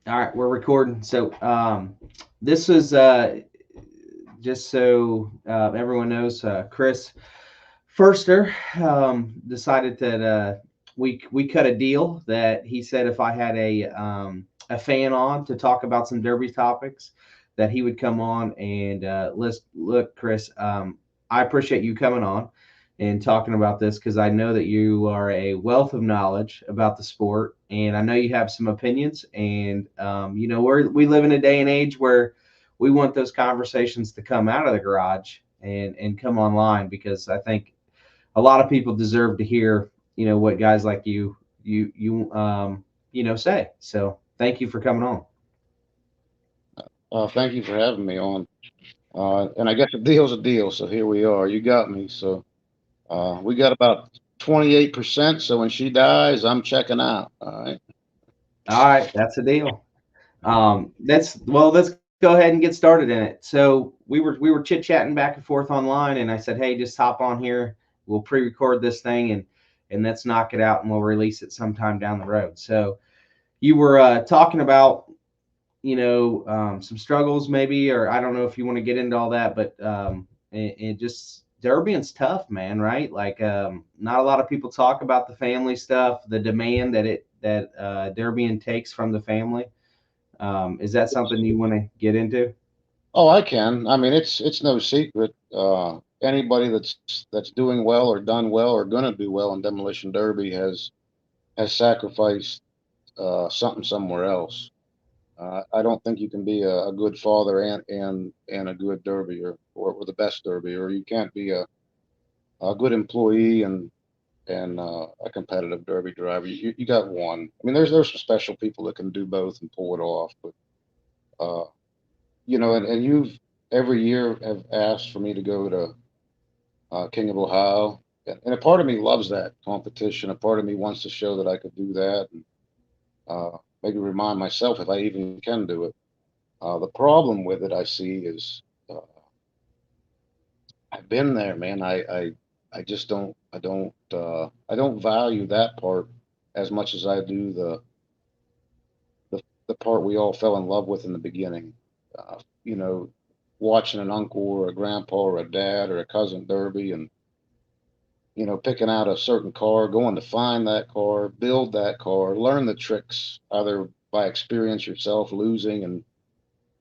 All right, we're recording. So this is just so everyone knows, Chris Firster decided that we cut a deal that he said if I had a fan on to talk about some Derby topics, that he would come on and list. Look, Chris, I appreciate you coming on and talking about this because I know that you are a wealth of knowledge about the sport, and I know you have some opinions. And we live in a day and age where we want those conversations to come out of the garage and come online because I think a lot of people deserve to hear, what guys like you say. So thank you for coming on. Thank you for having me on. And I guess a deal's a deal, so here we are. You got me. So we got about 28%. So when she dies, I'm checking out. All right. All right, that's a deal. Let's go ahead and get started in it. So we were chit chatting back and forth online, and I said, hey, just hop on here. We'll pre-record this thing and let's knock it out, and we'll release it sometime down the road. So you were talking about some struggles maybe, or I don't know if you want to get into all that, but it just Derbying's tough, man, right? Like not a lot of people talk about the family stuff, the demand that Derbying takes from the family. Is that something you want to get into? Oh, I can. I mean, it's no secret. Anybody that's doing well or done well or gonna do well in Demolition Derby has sacrificed something somewhere else. I don't think you can be a good father and a good derby or the best derby, or you can't be a good employee and a competitive derby driver. You got one. I mean, there's some special people that can do both and pull it off, but uh, and you've every year have asked for me to go to King of Ohio, and a part of me loves that competition. A part of me wants to show that I could do that, and maybe remind myself if I even can do it. The problem with it I see is I've been there, man. I just I don't value that part as much as I do the part we all fell in love with in the beginning. You know, watching an uncle or a grandpa or a dad or a cousin derby and picking out a certain car, going to find that car, build that car, learn the tricks either by experience yourself, losing and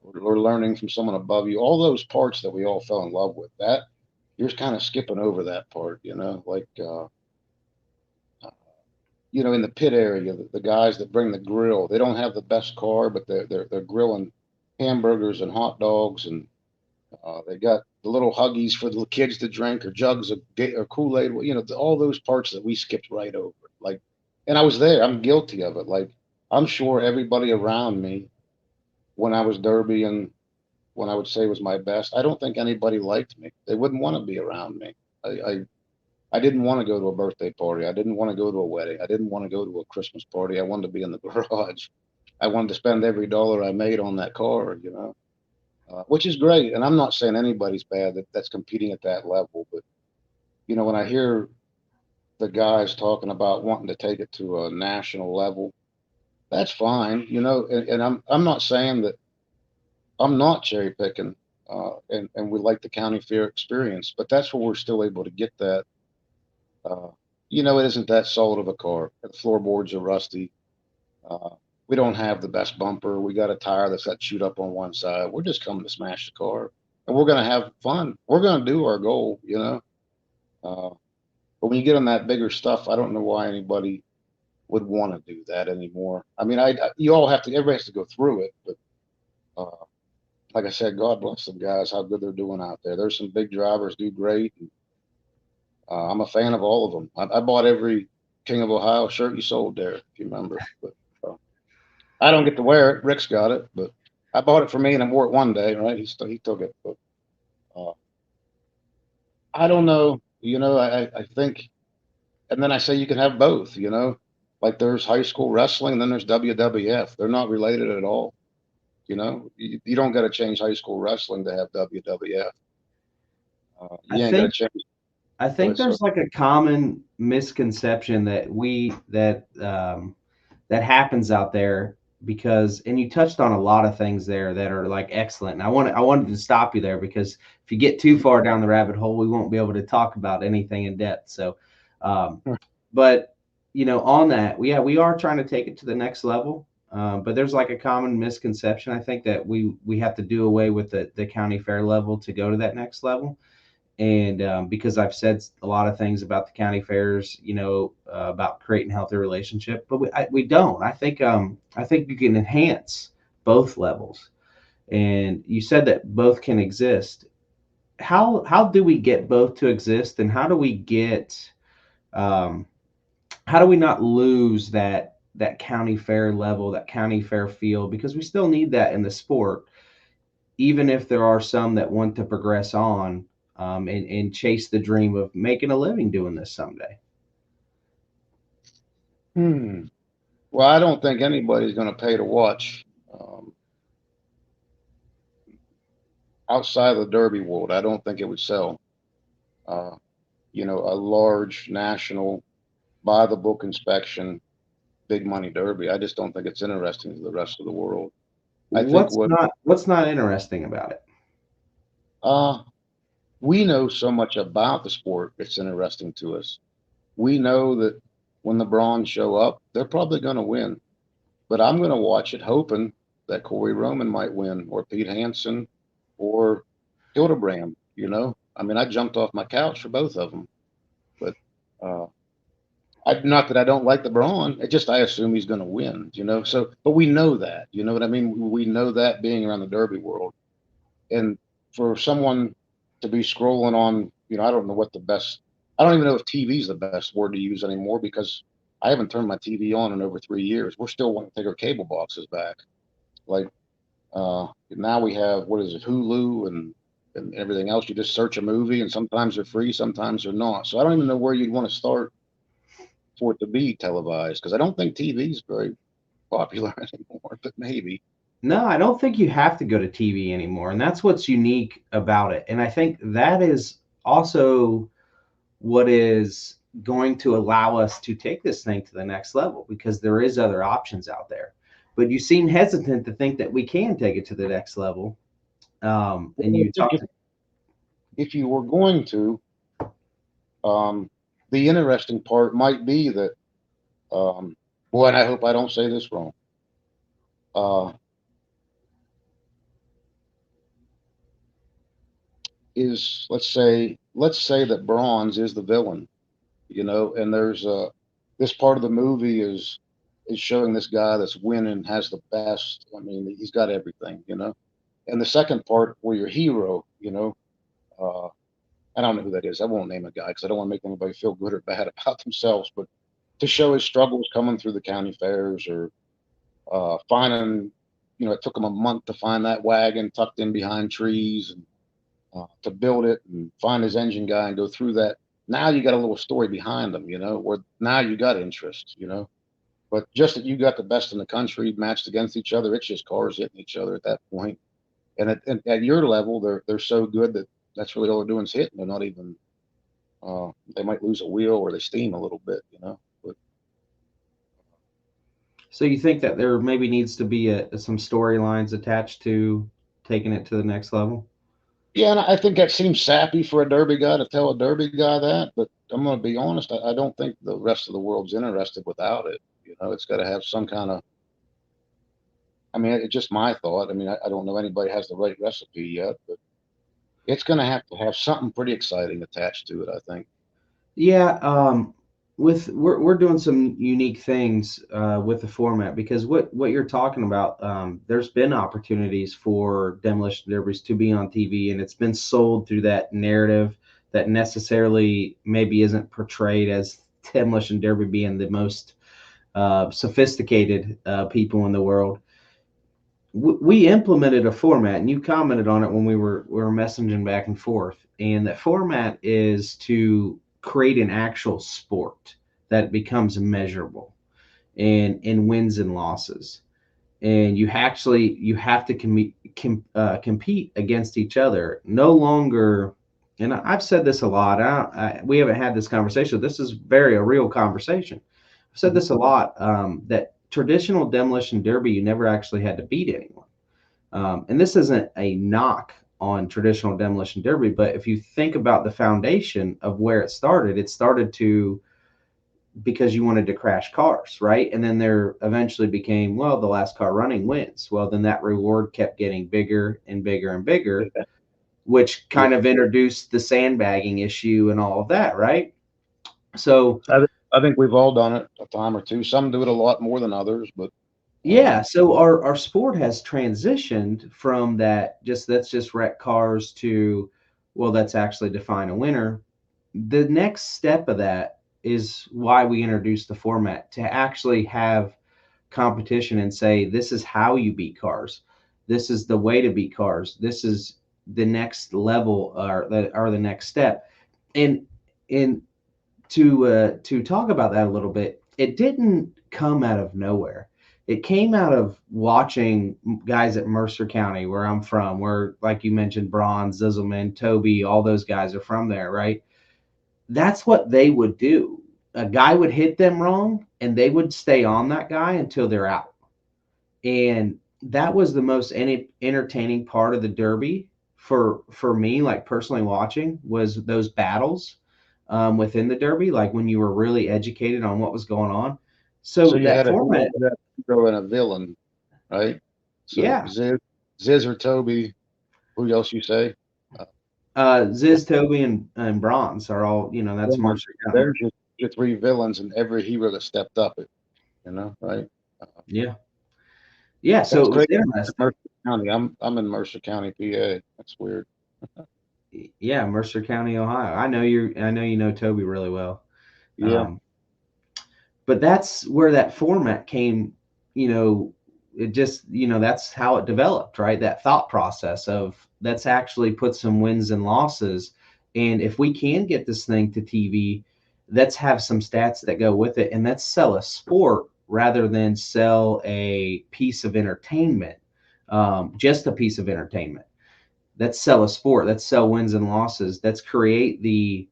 or learning from someone above you. All those parts that we all fell in love with. That you're kind of skipping over that part, like in the pit area, the guys that bring the grill, they don't have the best car, but they're grilling hamburgers and hot dogs, and they got the little huggies for the kids to drink, or jugs of or Kool Aid. All those parts that we skipped right over. Like, and I was there. I'm guilty of it. Like, I'm sure everybody around me when I was Derby and when I would say was my best, I don't think anybody liked me. They wouldn't want to be around me. I didn't want to go to a birthday party. I didn't want to go to a wedding. I didn't want to go to a Christmas party. I wanted to be in the garage. I wanted to spend every dollar I made on that car, which is great. And I'm not saying anybody's bad that's competing at that level. But, when I hear the guys talking about wanting to take it to a national level, that's fine, and I'm not saying that I'm not cherry picking, and we like the county fair experience, but that's where we're still able to get that. Uh, it isn't that solid of a car. The floorboards are rusty. Uh, we don't have the best bumper. We got a tire that's got chewed up on one side. We're just coming to smash the car, and we're gonna have fun. We're gonna do our goal. Uh, but when you get on that bigger stuff, I don't know why anybody would want to do that anymore. I mean, you all have to. Everybody has to go through it, but like I said, God bless them guys. How good they're doing out there. There's some big drivers do great. And, I'm a fan of all of them. I bought every King of Ohio shirt you sold there, if you remember. But uh, I don't get to wear it. Rick's got it, but I bought it for me and I wore it one day. Right? He took it, but uh, I don't know. I think, and then I say you can have both. Like there's high school wrestling, and then there's WWF. They're not related at all. You don't got to change high school wrestling to have WWF. I You ain't got to think change. I Go think ahead, sir. there's like a common misconception that we that that happens out there because, and you touched on a lot of things there that are like excellent. And I wanted to stop you there because if you get too far down the rabbit hole, we won't be able to talk about anything in depth. So, um, but on that, we are trying to take it to the next level. But there's like a common misconception, I think, that we have to do away with the county fair level to go to that next level. And because I've said a lot of things about the county fairs, about creating healthy relationship, but we don't. I think you can enhance both levels, and you said that both can exist. How do we get both to exist, and um, how do we not lose that county fair level, that county fair feel, because we still need that in the sport, even if there are some that want to progress on, and chase the dream of making a living doing this someday. Well, I don't think anybody's going to pay to watch outside of the Derby world. I don't think it would sell. Uh, a large national by the book inspection, big money Derby. I just don't think it's interesting to the rest of the world. I think what's not interesting about it? We know so much about the sport. It's interesting to us. We know that when the Bronze show up, they're probably going to win. But I'm going to watch it hoping that Corey Roman might win, or Pete Hansen, or Hildebrand. I mean, I jumped off my couch for both of them. But not that I don't like the Braun. It just I assume he's going to win. So, but we know that. You know what I mean? We know that being around the Derby world, and for someone to be scrolling on, I don't know what the best. I don't even know if TV is the best word to use anymore, because I haven't turned my TV on in over 3 years. We're still wanting to take our cable boxes back. Like now we have, what is it, Hulu and everything else. You just search a movie, and sometimes they're free, sometimes they're not. So I don't even know where you'd want to start for it to be televised, because I don't think TV is very popular anymore. But maybe. No, I don't think you have to go to TV anymore, and that's what's unique about it. And I think that is also what is going to allow us to take this thing to the next level, because there is other options out there. But you seem hesitant to think that we can take it to the next level. And you talked. If you were going to, the interesting part might be that, boy, and I hope I don't say this wrong. Let's say that Bronze is the villain, and there's this part of the movie is showing this guy that's winning, has the best. I mean, he's got everything, And the second part where your hero, I don't know who that is. I won't name a guy because I don't want to make anybody feel good or bad about themselves, but to show his struggles coming through the county fairs, or finding, it took him a month to find that wagon tucked in behind trees, and to build it and find his engine guy and go through that. Now you got a little story behind them, where now you got interest, but just that you got the best in the country matched against each other. It's just cars hitting each other at that point. And at your level, they're so good that that's really all they're doing is hitting. They're not even, they might lose a wheel or they steam a little bit, But, so you think that there maybe needs to be some storylines attached to taking it to the next level? Yeah, and I think that seems sappy for a Derby guy to tell a Derby guy that, but I'm going to be honest. I don't think the rest of the world's interested without it. It's got to have some kind of, I mean, it's just my thought. I mean, I don't know anybody has the right recipe yet, but it's going to have something pretty exciting attached to it, I think. Yeah, we're doing some unique things with the format, because what you're talking about, there's been opportunities for demolition derbies to be on TV, and it's been sold through that narrative that necessarily maybe isn't portrayed as demolition derby being the most sophisticated people in the world. We implemented a format, and you commented on it when we were messaging back and forth. And that format is to create an actual sport that becomes measurable, and in wins and losses. And you have to compete against each other. No longer, and I've said this a lot. We haven't had this conversation. This is a real conversation. I've said this a lot, that traditional demolition derby, you never actually had to beat anyone. And this isn't a knock on traditional demolition derby, but if you think about the foundation of where it started to because you wanted to crash cars, right? And then there eventually became, well, the last car running wins. Well, then that reward kept getting bigger and bigger and bigger, which Yeah. kind of introduced the sandbagging issue and all of that, right? So I think we've all done it a time or two. Some do it a lot more than others, but yeah, so our sport has transitioned from that just let's just wreck cars to, well, let's actually define a winner. The next step of that is why we introduced the format to actually have competition and say this is how you beat cars, this is the way to beat cars, this is the next level or the next step. And and to talk about that a little bit, it didn't come out of nowhere. It came out of watching guys at Mercer County, where I'm from, where, like you mentioned, Braun, Zizzleman, Toby, all those guys are from there, right? That's what they would do. A guy would hit them wrong, and they would stay on that guy until they're out. And that was the most entertaining part of the Derby for me, like personally watching, was those battles within the Derby, like when you were really educated on what was going on. so So you that had a format, hero and a villain, right? So yeah, Ziz or Toby, who else you say? Uh, Ziz, Toby, and Bronze are all, that's Villains. Mercer County. There's your three villains and every hero that stepped up it, right? Yeah. Yeah. So That's it was great. interesting. Mercer County. I'm in Mercer County, PA. That's weird. Yeah. Mercer County, Ohio. I know, Toby really well. Yeah. Um, but that's where that format came, you know it just, that's how it developed, right? That thought process of let's actually put some wins and losses, and if we can get this thing to TV, let's have some stats that go with it, and let's sell a sport rather than sell a piece of entertainment. Just a piece of entertainment. Let's sell a sport. Let's sell wins and losses. Let's create the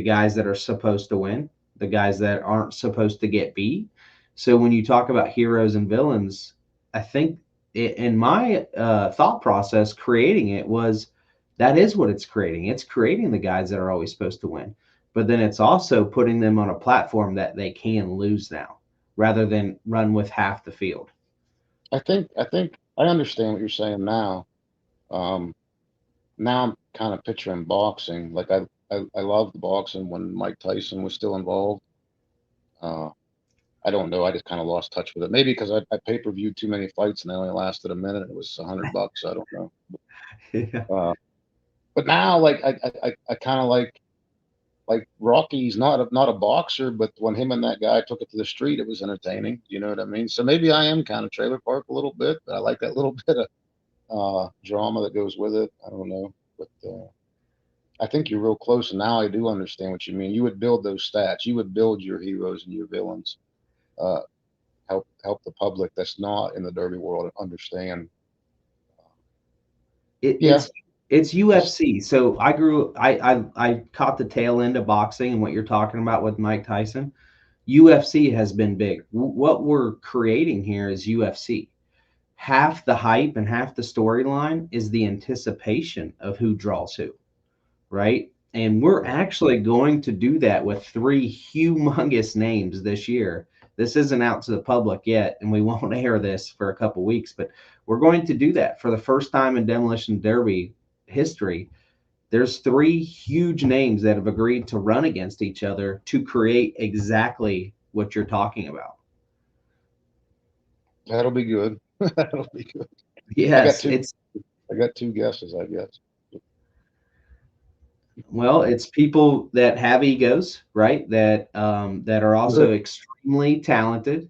guys that are supposed to win, the guys that aren't supposed to get beat. So when you talk about heroes and villains, I think in my thought process, creating it was that is what it's creating. It's creating the guys that are always supposed to win, but then it's also putting them on a platform that they can lose now, rather than run with half the field. I think I understand what you're saying now. Um, Now I'm kind of picturing boxing. Like I loved boxing when Mike Tyson was still involved. Uh, I don't know. I just kind of lost touch with it. Maybe because I pay-per-viewed too many fights and they only lasted a minute. It was $100. I don't know. Yeah. But now, like I kind of like Rocky's not a boxer, but when him and that guy took it to the street, it was entertaining. You know what I mean? So maybe I am kind of trailer park a little bit, but I like that little bit of drama that goes with it. I don't know, but I think you're real close, and now I do understand what you mean. You would build those stats. You would build your heroes and your villains. Uh, help the public that's not in the derby world understand. It, Yeah, it's it's UFC. So I caught the tail end of boxing and what you're talking about with Mike Tyson. UFC has been big. What we're creating here is UFC. Half the hype and half the storyline is the anticipation of who draws who, right? And we're actually going to do that with three humongous names this year. This isn't out to the public yet, and we won't air this for a couple weeks, but we're going to do that for the first time in Demolition Derby history. There's three huge names that have agreed to run against each other to create exactly what you're talking about. that'll be good. That'll be good. I got Yes, two. it's I got two guesses, I guess. well, it's people that have egos, right? That are also extremely talented,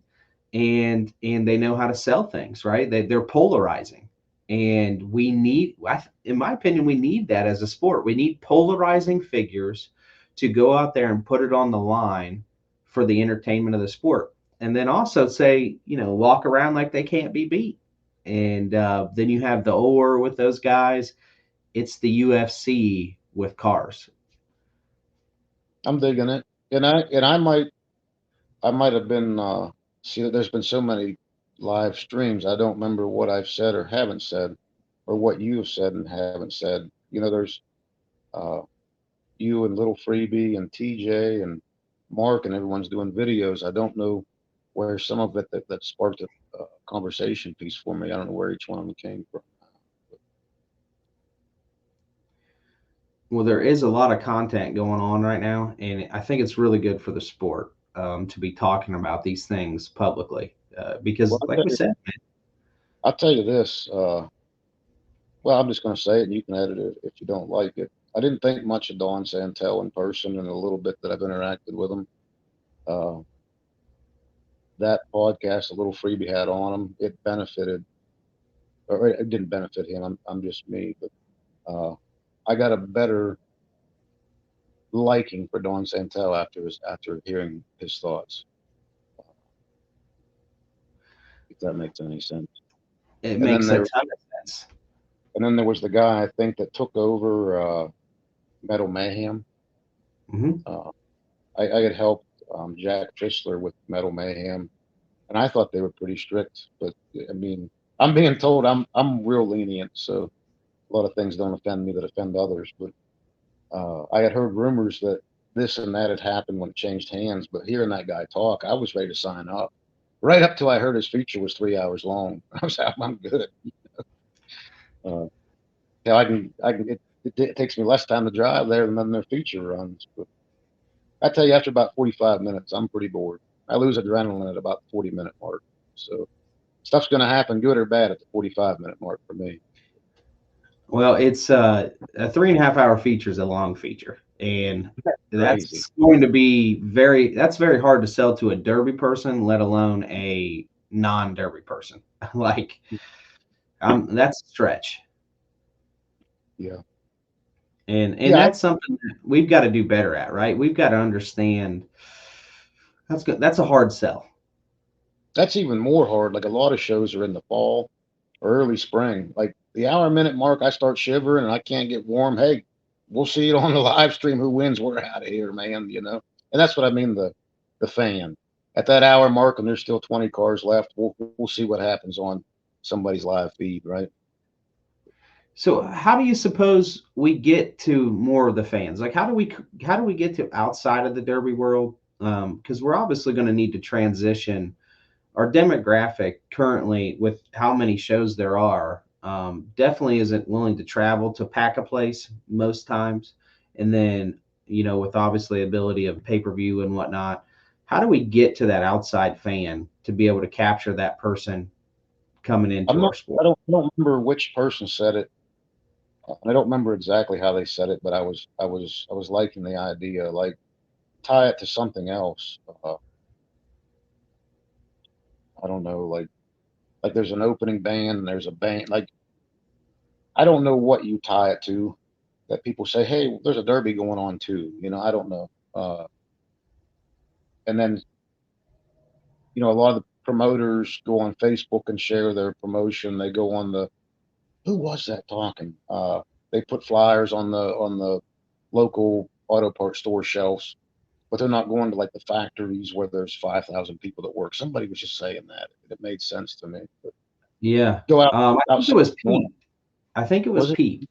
and they know how to sell things, right? They're polarizing, and we need, in my opinion, we need that as a sport. We need polarizing figures to go out there and put it on the line for the entertainment of the sport, and then also say, walk around like they can't be beat. And then you have the or with those guys. It's the UFC with cars. I'm digging it, and I might have been. See, there's been so many live streams. I don't remember what I've said or haven't said, or what you have said and haven't said. There's uh, you and Little Freebie and TJ and Mark and everyone's doing videos. I don't know where some of it that sparked a conversation piece for me. I don't know where each one of them came from. Well, there is a lot of content going on right now, and I think it's really good for the sport to be talking about these things publicly Well, because, like we said, I'll tell you this. Well, I'm just going to say it, and you can edit it if you don't like it. I didn't think much of Don Santel in person, and a little bit that I've interacted with him. Uh, that podcast, a Little Freebie had on him, it benefited, or it didn't benefit him. I'm just me, but I got a better liking for Don Santel after hearing his thoughts. If that makes any sense. it And then makes a there, ton of sense. and then there was the guy I think that took over Metal Mayhem. Hmm. I had helped Jack Trissler with Metal Mayhem, and I thought they were pretty strict. But I mean, I'm being told I'm real lenient, so a lot of things don't offend me that offend others. But I had heard rumors that this and that had happened when it changed hands. But hearing that guy talk, I was ready to sign up. Right up till I heard his feature was 3 hours long. I was like, I'm good. Uh, it takes me less time to drive there than their feature runs. But I tell you, after about 45 minutes, I'm pretty bored. I lose adrenaline at about the 40-minute mark. So stuff's going to happen, good or bad, at the 45-minute mark for me. Well, it's a 3.5 hour feature is a long feature, and Crazy. that's going to be that's very hard to sell to a Derby person, let alone a non-Derby person. Like, that's a stretch. Yeah. And Yeah. that's something that we've got to do better at, right? We've got to understand that's good. That's a hard sell. That's even more hard. Like a lot of shows are in the fall or early spring. Like the hour-minute mark, I start shivering and I can't get warm. Hey, we'll see it on the live stream. Who wins? We're out of here, man. And that's what I mean. The fan at that hour mark, and there's still 20 cars left. We'll see what happens on somebody's live feed, right? So how do you suppose we get to more of the fans? Like how do we get to outside of the Derby world? Because we're obviously going to need to transition our demographic currently with how many shows there are. Definitely isn't willing to travel to pack a place most times, and then with obviously ability of pay-per-view and whatnot. How do we get to that outside fan to be able to capture that person coming I'm into not. our sport? I don't remember which person said it. I don't remember exactly how they said it, but I was liking the idea. Like tie it to something else. I don't know. Like there's an opening band and there's a band. Like I don't know what you tie it to. That people say, hey, there's a derby going on too. I don't know. And then a lot of the promoters go on Facebook and share their promotion. They go on the who was that talking? They put flyers on the local auto parts store shelves, but they're not going to like the factories where there's 5,000 people that work. Somebody was just saying that. It made sense to me. But Yeah, go out I think it outside. was Pete. I think it was Was it? Pete.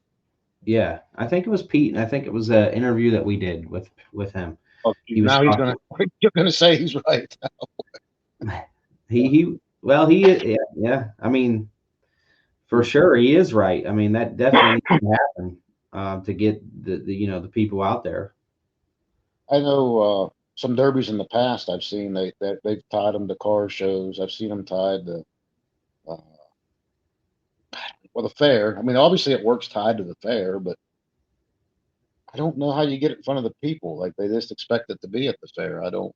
Yeah, I think it was Pete, and I think it was an interview that we did with him. Oh, He was now he's talking. gonna. You're gonna say he's right. He yeah, yeah. I mean, for sure, he is right. I mean, that definitely needs to happen to get the people out there. I know some derbies in the past. I've seen they've tied them to car shows. I've seen them tied to uh, the fair. I mean, obviously it works tied to the fair, but I don't know how you get it in front of the people. Like they just expect it to be at the fair. I don't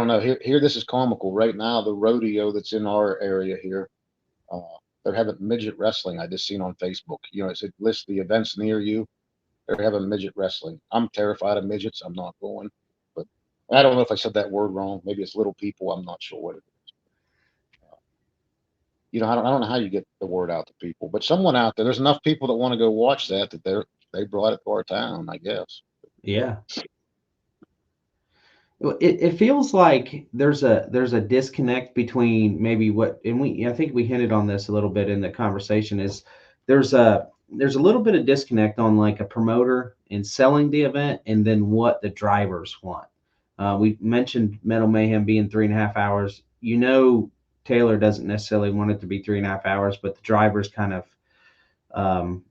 know. Here, this is comical. Right now, the rodeo that's in our area here, uh, they're having midget wrestling. I just seen on Facebook. It lists the events near you. They're having midget wrestling. I'm terrified of midgets. I'm not going. But I don't know if I said that word wrong. Maybe it's little people. I'm not sure what it is. I don't know how you get the word out to people, but someone out there's enough people that want to go watch they brought it to our town, I guess. Yeah. It feels like there's a disconnect between maybe what, and I think we hinted on this a little bit in the conversation, is there's a little bit of disconnect on like a promoter and selling the event and then what the drivers want. We mentioned Metal Mayhem being 3.5 hours. Taylor doesn't necessarily want it to be 3.5 hours, but the drivers kind of um,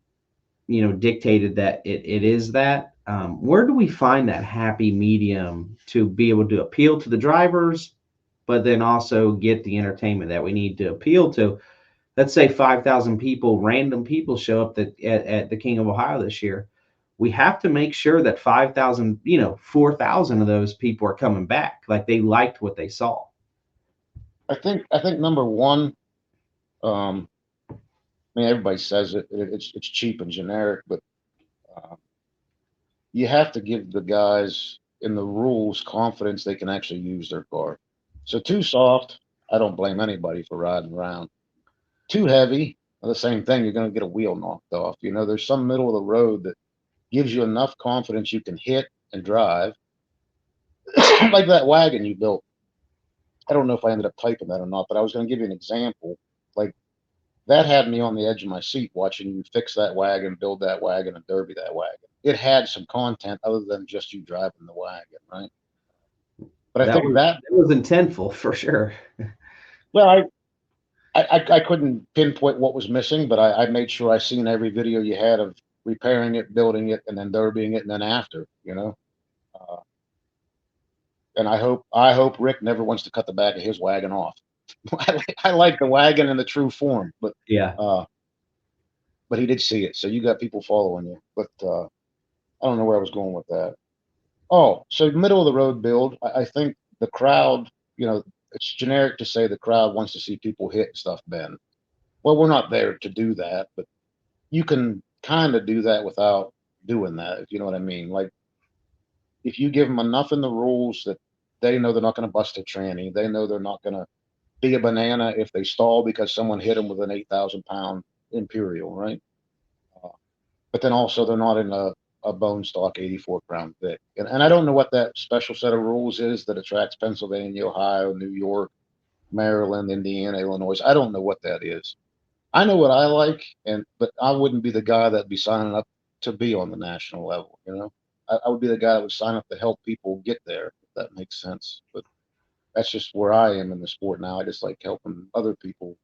dictated that it is that. Where do we find that happy medium to be able to appeal to the drivers, but then also get the entertainment that we need to appeal to? Let's say 5,000 people, random people, show up at the King of Ohio this year. We have to make sure that 5,000, 4,000 of those people are coming back. Like they liked what they saw. I think number one, um, I mean, everybody says it's cheap and generic, but uh, you have to give the guys in the rules confidence they can actually use their car. So too soft, I don't blame anybody for riding around. Too heavy, the same thing. You're going to get a wheel knocked off. There's some middle of the road that gives you enough confidence you can hit and drive, like that wagon you built. I don't know if I ended up typing that or not, but I was going to give you an example. Like that had me on the edge of my seat watching you fix that wagon, build that wagon, and derby that wagon. It had some content other than just you driving the wagon, right? But I That think was that, that was intentful for sure. well, I couldn't pinpoint what was missing, but I made sure I seen every video you had of repairing it, building it, and then derbying it, and then after. Uh, and I hope Rick never wants to cut the back of his wagon off. I like the wagon in the true form, but Yeah. uh, but he did see it, so you got people following you. But I don't know where I was going with that. Oh, so middle of the road build. I think the crowd, it's generic to say the crowd wants to see people hit stuff bend. Well, we're not there to do that, but you can kind of do that without doing that, if you know what I mean. Like if you give them enough in the rules that they know they're not going to bust a tranny, they know they're not going to be a banana if they stall because someone hit them with an 8,000 pound Imperial, right? Uh, but then also they're not in a bone stock 84 Crown Vic. And I don't know what that special set of rules is that attracts Pennsylvania, Ohio, New York, Maryland, Indiana, Illinois. I don't know what that is. I know what I like, but I wouldn't be the guy that'd be signing up to be on the national level. I would be the guy that would sign up to help people get there, if that makes sense. But that's just where I am in the sport now. I just like helping other people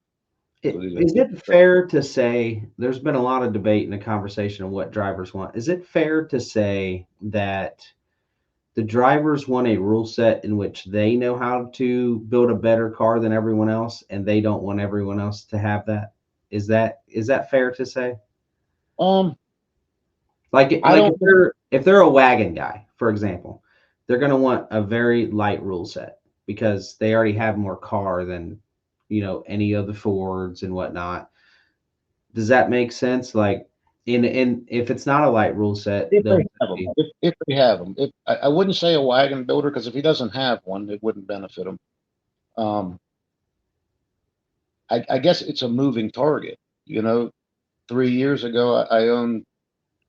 so they can Is get it better. fair to say there's been a lot of debate in the conversation of what drivers want? Is it fair to say that the drivers want a rule set in which they know how to build a better car than everyone else, and they don't want everyone else to have that? Is that fair to say? Um, I Like don't. if they're a wagon guy, for example, they're going to want a very light rule set because they already have more car than any of the Fords and whatnot. Does that make sense? Like, in if it's not a light rule set, If they'll they have them, if they have them, I wouldn't say a wagon builder because if he doesn't have one, it wouldn't benefit him. Um, I guess it's a moving target. You know, 3 years ago, I owned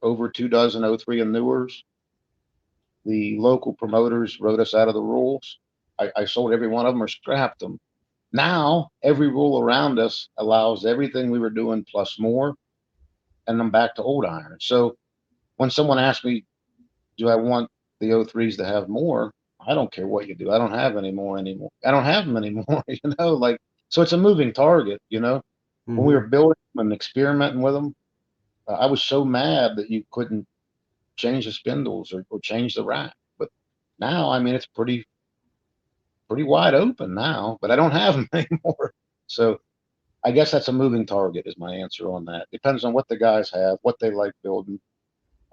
over 2 dozen O3 and Newers. The local promoters wrote us out of the rules. I sold every one of them or scrapped them. Now, every rule around us allows everything we were doing plus more, and I'm back to old iron. So when someone asks me, do I want the O3s to have more? I don't care what you do. I don't have any more anymore. I don't have them anymore, like, so it's a moving target. When we were Mhm. building them and experimenting with them, I was so mad that you couldn't change the spindles or change the rack. But now, I mean, it's pretty wide open now, but I don't have them anymore. So I guess that's a moving target is my answer on that. Depends on what the guys have, what they like building,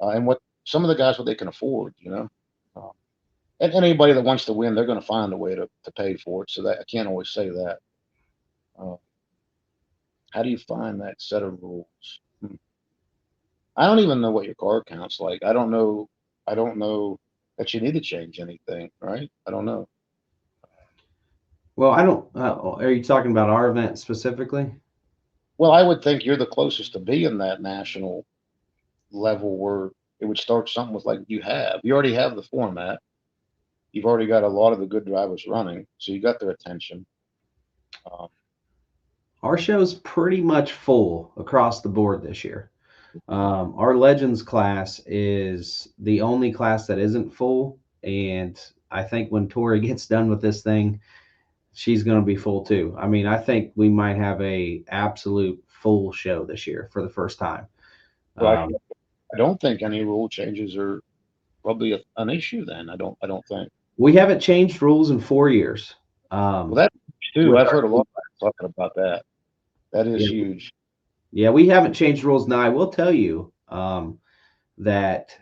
and what some of the guys what they can afford. Um, and anybody that wants to win, they're going to find a way to pay for it. So that I can't always say that. Uh, how do you find that set of rules? I don't even know what your car count's like. I don't know. I don't know that you need to change anything, right? I don't know. Well, I don't. Are you talking about our event specifically? Well, I would think you're the closest to being that national level where it would start something with like you already have the format. you've already got a lot of the good drivers running, so you got their attention. Our show's pretty much full across the board this year. Our Legends class is the only class that isn't full, and I think when Tori gets done with this thing, she's going to be full too. I mean, I think we might have a absolute full show this year for the first time. Well, I don't think any rule changes are probably an issue then. I don't think. We haven't changed rules in 4 years. Well, that's too. with I've our- heard a lot of people talking about that. That is Yeah. huge. Yeah, we haven't changed rules. Now, I will tell you that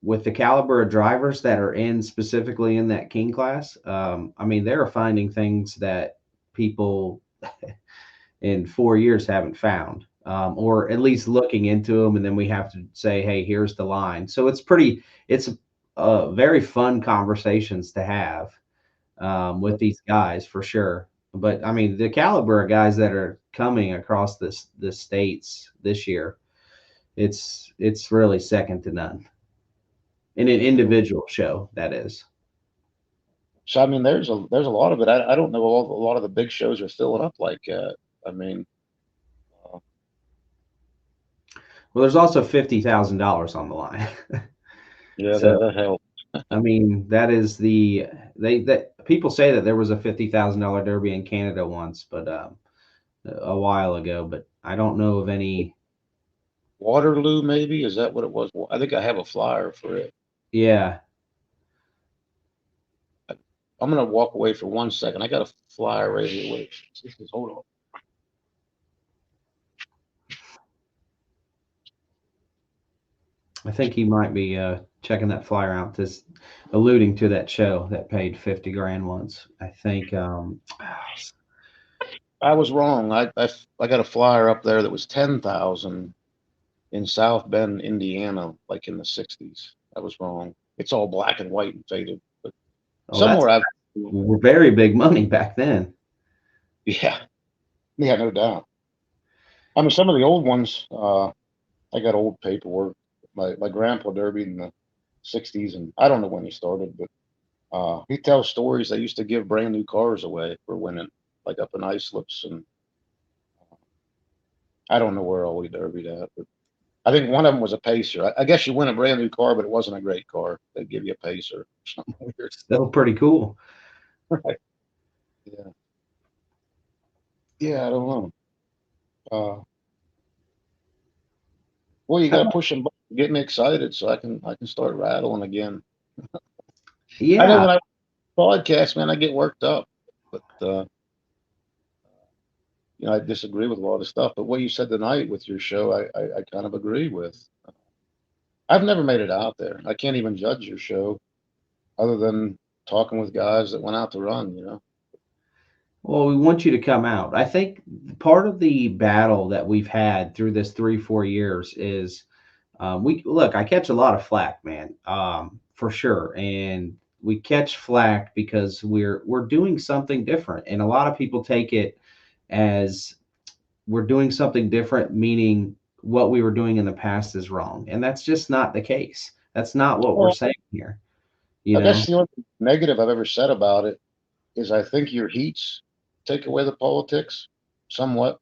with the caliber of drivers that are in specifically in that King class, I mean, they're finding things that people in 4 years haven't found, or at least looking into them. And then we have to say, hey, here's the line. So it's very fun conversations to have with these guys for sure. But I mean, the caliber of guys that are coming across the states this year, it's really second to none in an individual show. That is. So I mean, there's a lot of it. I don't know. A lot of the big shows are filling up like that. I mean, Well, there's also $50,000 on the line. yeah, So that helps. I mean, that is that people say that there was a $50,000 derby in Canada once, but a while ago. But I don't know of any. Waterloo, maybe, is that what it was? I think I have a flyer for it. Yeah, I'm gonna walk away for 1 second. I got a flyer right here. Wait, hold on. I think he might be checking that flyer out. This alluding to that show that paid 50 grand once. I think. I was wrong. I got a flyer up there that was 10,000 in South Bend, Indiana, like in the '60s. I was wrong. It's all black and white and faded, but somewhere I've were very big money back then. yeah, no doubt. I mean, some of the old ones. I got old paperwork. My grandpa derbied in the '60s, and I don't know when he started, but he tells stories. They used to give brand new cars away for winning, like up in Islips, and I don't know where all we derbied at, but I think one of them was a Pacer. I guess you win a brand new car, but it wasn't a great car. They'd give you a Pacer or something weird. Still pretty cool. Right. Yeah. Yeah, I don't know. Well, you got to push and get me excited so I can start rattling again. I know Yeah, when I podcast, man, I get worked up, but I disagree with a lot of stuff. But what you said tonight with your show, I kind of agree with. I've never made it out there. I can't even judge your show, other than talking with guys that went out to run. well, we want you to come out. I think part of the battle that we've had through this 3-4 years is I catch a lot of flack, man, for sure. And we catch flack because we're doing something different. And a lot of people take it as we're doing something different, meaning what we were doing in the past is wrong. And that's just not the case. That's not what we're Well, saying here. I guess the only negative I've ever said about it is I think your heats take away the politics somewhat.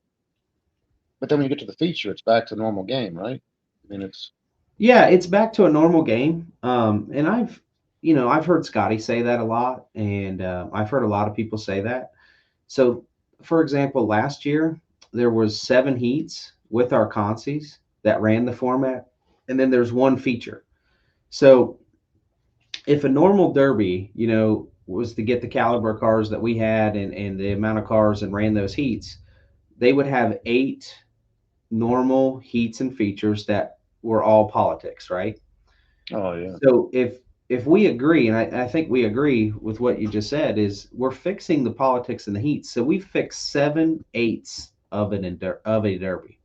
But then when you get to the feature, it's back to normal game, right? I mean, it's back to a normal game. And I've heard Scotty say that a lot, and I've heard a lot of people say that. So, for example, last year there was 7 heats with our consies that ran the format, and then there's one feature. So, if a normal derby, was to get the caliber cars that we had and the amount of cars and ran those heats, they would have 8 normal heats and features that were all politics, right? oh yeah. So if we agree, and I think we agree with what you just said, is we're fixing the politics in the heat. So we fixed 7/8 of of a derby.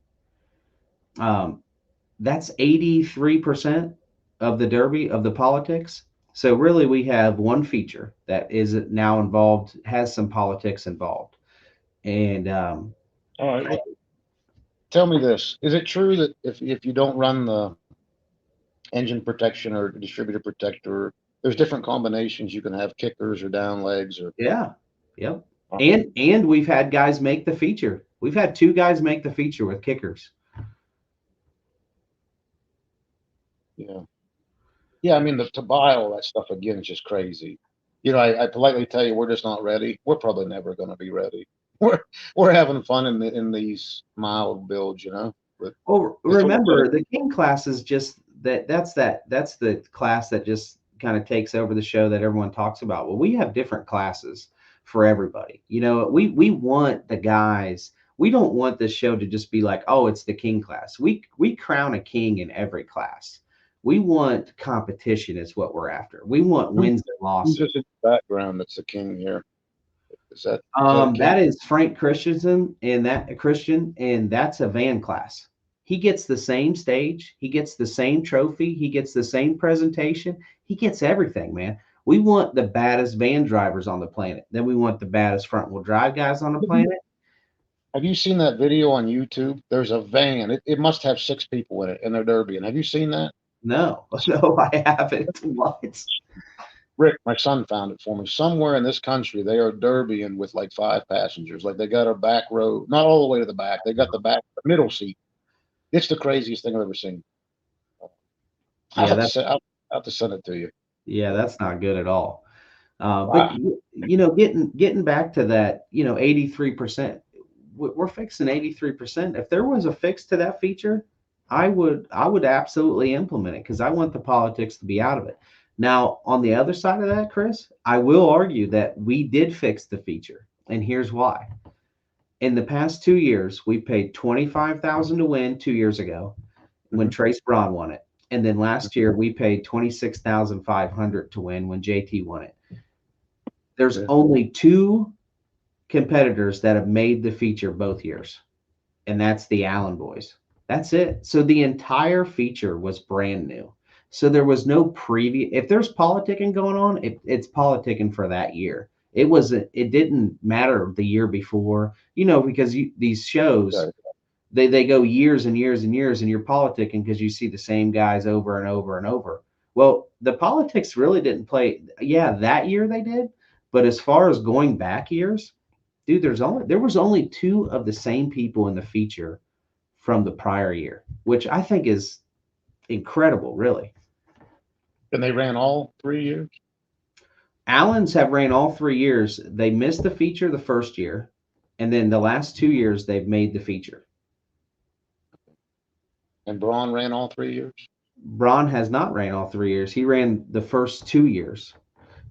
That's 83% of the derby of the politics. So really, we have one feature that is now involved, has some politics involved, and All right. Well, tell me this: is it true that if you don't run the engine protection or distributor protector, there's different combinations. You can have kickers or down legs or Yeah. Yep. And we've had guys make the feature. We've had 2 guys make the feature with kickers. yeah. Yeah, I mean, to buy all that stuff again is just crazy. I politely tell you we're just not ready. We're probably never going to be ready. We're we're having fun in these mild builds, but Well, it's all remember the king class is just that's the class that just kind of takes over the show that everyone talks about. Well, we have different classes for everybody. We want the guys. We don't want this show to just be like, oh, it's the king class. We crown a king in every class. We want competition is what we're after. We want wins and who's losses. just in the background that's the king here. Is that a king? That is Frank Christian, and that's a van class. He gets the same stage, he gets the same trophy, he gets the same presentation, he gets everything, man. We want the baddest van drivers on the planet. Then we want the baddest front wheel drive guys on the planet. Have you seen that video on YouTube? There's a van. It must have 6 people in it, and they're derbying. Have you seen that? No, no, I haven't. What? Rick, my son found it for me. Somewhere in this country, they are derbying with like 5 passengers. Like they got a back row, not all the way to the back. They got the middle seat. It's the craziest thing I've ever seen. Yeah, I'll have to send it to you. yeah, that's not good at all. But Wow. getting back to that, 83%, we're fixing 83%. If there was a fix to that feature, I would absolutely implement it because I want the politics to be out of it. Now, on the other side of that, Chris, I will argue that we did fix the feature, and here's why. In the past 2 years, we paid 25,000 to win 2 years ago when Mhm. Trace Braun won it. And then last year we paid 26,500 to win when JT won it. There's Yeah. only 2 competitors that have made the feature both years, and that's the Allen boys. That's it. So the entire feature was brand new. So there was no previous. If there's politicking going on, it's politicking for that year. It wasn't. It didn't matter the year before, because these shows Okay. they go years and years and years, and you're politicking because you see the same guys over and over and over. Well, the politics really didn't play. Yeah, that year they did, but as far as going back years, dude, there was only 2 of the same people in the feature from the prior year, which I think is incredible, really. And they ran all 3 years. Allens have ran all 3 years. They missed the feature the first year, and then the last 2 years they've made the feature. And Braun ran all 3 years. Braun has not ran all 3 years. He ran the first 2 years,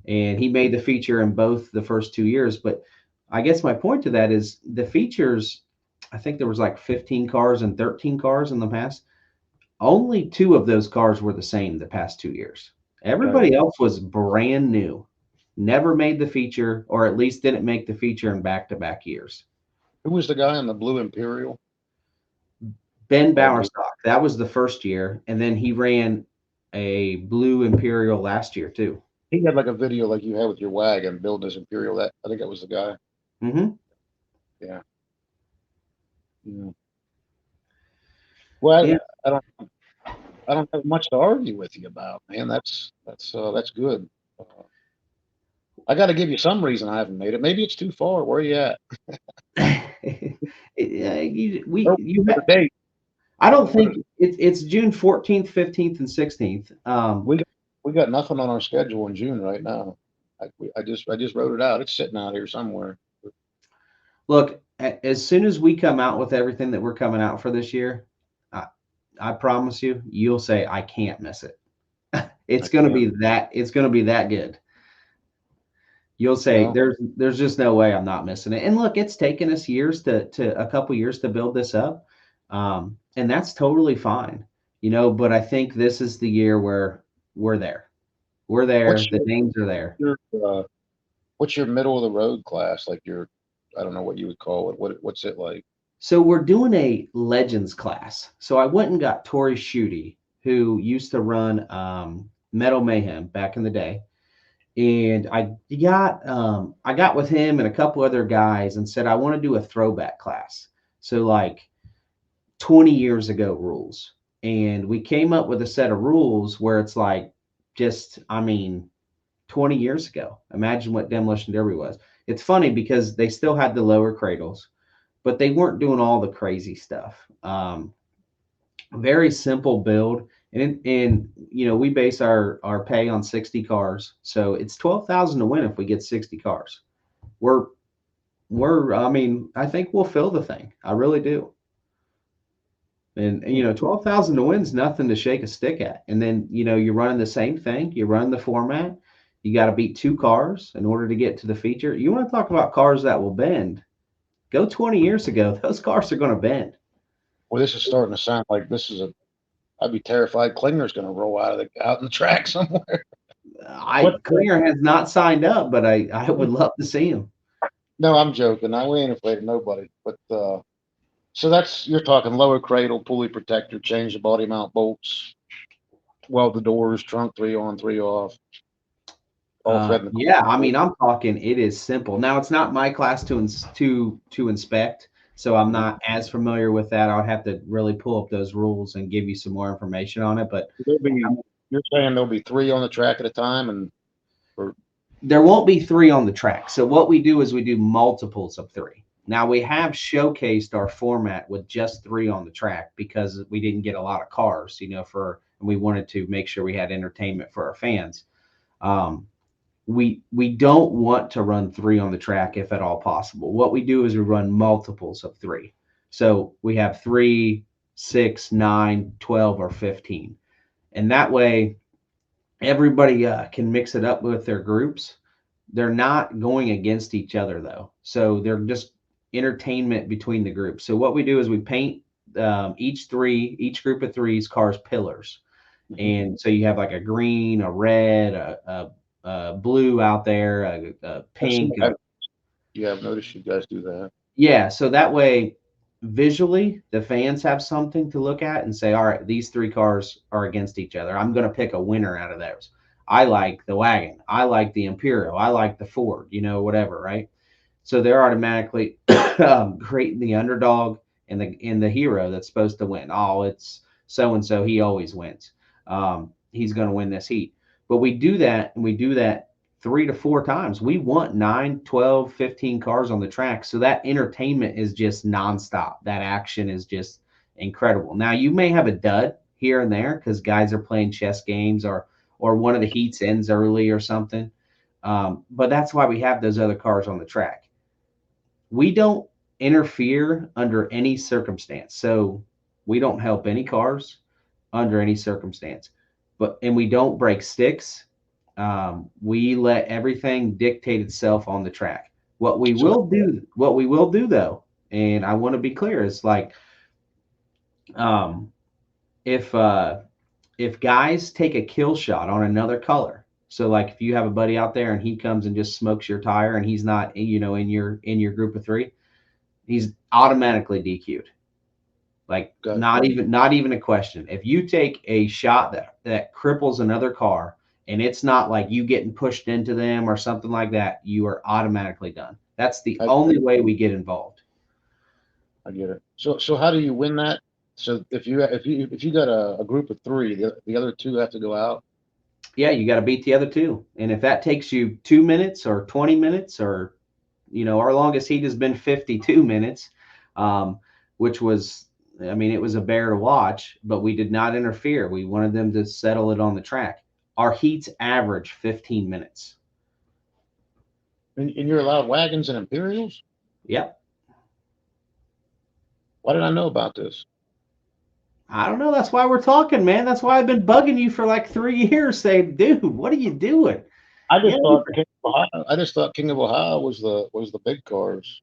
and he made the feature in both the first 2 years. But I guess my point to that is the features. I think there was like 15 cars and 13 cars in the past. Only 2 of those cars were the same the past 2 years. Everybody else was brand new, never made the feature, or at least didn't make the feature in back-to-back years. Who was the guy on the blue Imperial? Ben Bowersock, that was the first year, and then he ran a blue Imperial last year too. He had like a video like you had with your wagon building his Imperial. That I think that was the guy. Mm-hmm. Yeah. Yeah. Well, Yeah. I don't have much to argue with you about, man. That's good. I got to give you some reason I haven't made it. Maybe it's too far. Where are you at? Date. I don't think it's June 14th, 15th, and 16th. We got nothing on our schedule in June right now. I just wrote it out. It's sitting out here somewhere. Look, as soon as we come out with everything that we're coming out for this year, I promise you, you'll say I can't miss it. It's going to be that good. You'll say there's just no way I'm not missing it. And look, it's taken us years to a couple years to build this up. And that's totally fine, but I think this is the year where we're there. We're there. The names are there. What's your middle of the road class? Like I don't know what you would call it. What's it like? So we're doing a legends class. So I went and got Tori Schutte, who used to run Metal Mayhem back in the day. And I got with him and a couple other guys and said, I want to do a throwback class. So like 20 years ago rules. And we came up with a set of rules where it's like, 20 years ago. Imagine what Demolition Derby was. It's funny because they still had the lower cradles, but they weren't doing all the crazy stuff. Very simple build. And we base our pay on 60 cars. So it's 12,000 to win if we get 60 cars. I mean, I think we'll fill the thing. I really do. And 12,000 to win is nothing to shake a stick at. And then, you're running the same thing. You run the format. You got to beat 2 cars in order to get to the feature. You want to talk about cars that will bend. Go 20 years ago. Those cars are going to bend. Well, this is starting to sound like I'd be terrified Klinger's going to roll out in the track somewhere. Klinger has not signed up, but I would love to see him. No, I'm joking. We ain't afraid of nobody. But so you're talking lower cradle, pulley protector, change the body mount bolts, weld the doors, trunk 3 on, 3 off. Yeah, I mean, I'm talking. It is simple. Now, it's not my class to inspect, so I'm not as familiar with that. I'll have to really pull up those rules and give you some more information on it. But you're saying there'll be 3 on the track at a time, there won't be 3 on the track. So what we do is we do multiples of 3. Now, we have showcased our format with just 3 on the track because we didn't get a lot of cars, and we wanted to make sure we had entertainment for our fans. We don't want to run 3 on the track if at all possible. What we do is we run multiples of 3. So we have 3, 6, 9, 12, or 15. And that way everybody can mix it up with their groups. They're not going against each other though. So they're just entertainment between the groups. So what we do is we paint each group of 3's cars pillars. Mm-hmm. And so you have like a green, a red, a blue out there, a pink. Yeah, I've noticed you guys do that. Yeah, so that way, visually, the fans have something to look at and say, all right, these 3 cars are against each other. I'm going to pick a winner out of those. I like the wagon. I like the Imperial. I like the Ford, whatever, right? So they're automatically creating the underdog and the hero that's supposed to win. Oh, it's so-and-so. He always wins. He's going to win this heat. But we do that, and we do that 3 to 4 times. We want 9, 12, 15 cars on the track. So that entertainment is just nonstop. That action is just incredible. Now, you may have a dud here and there because guys are playing chess games or one of the heats ends early or something. But that's why we have those other cars on the track. We don't interfere under any circumstance. So we don't help any cars under any circumstance. And we don't break sticks. We let everything dictate itself on the track. What we will do though, and I want to be clear, is like, if guys take a kill shot on another color, so like if you have a buddy out there and he comes and just smokes your tire and he's not, in your group of 3, he's automatically DQ'd. Like not even a question. If you take a shot that cripples another car and it's not like you getting pushed into them or something like that, you are automatically done. That's the only way we get involved. I get it. So how do you win that? So if you got a group of 3, the other 2 have to go out. Yeah, you got to beat the other 2. And if that takes you 2 minutes or 20 minutes or, our longest heat has been 52 minutes, which was, it was a bear to watch, but we did not interfere. We wanted them to settle it on the track. Our heats average 15 minutes. And you're allowed wagons and Imperials? Yep. Why did I know about this? I don't know. That's why we're talking, man. That's why I've been bugging you for like 3 years saying, dude, what are you doing? I just thought King of Ohio was the big cars.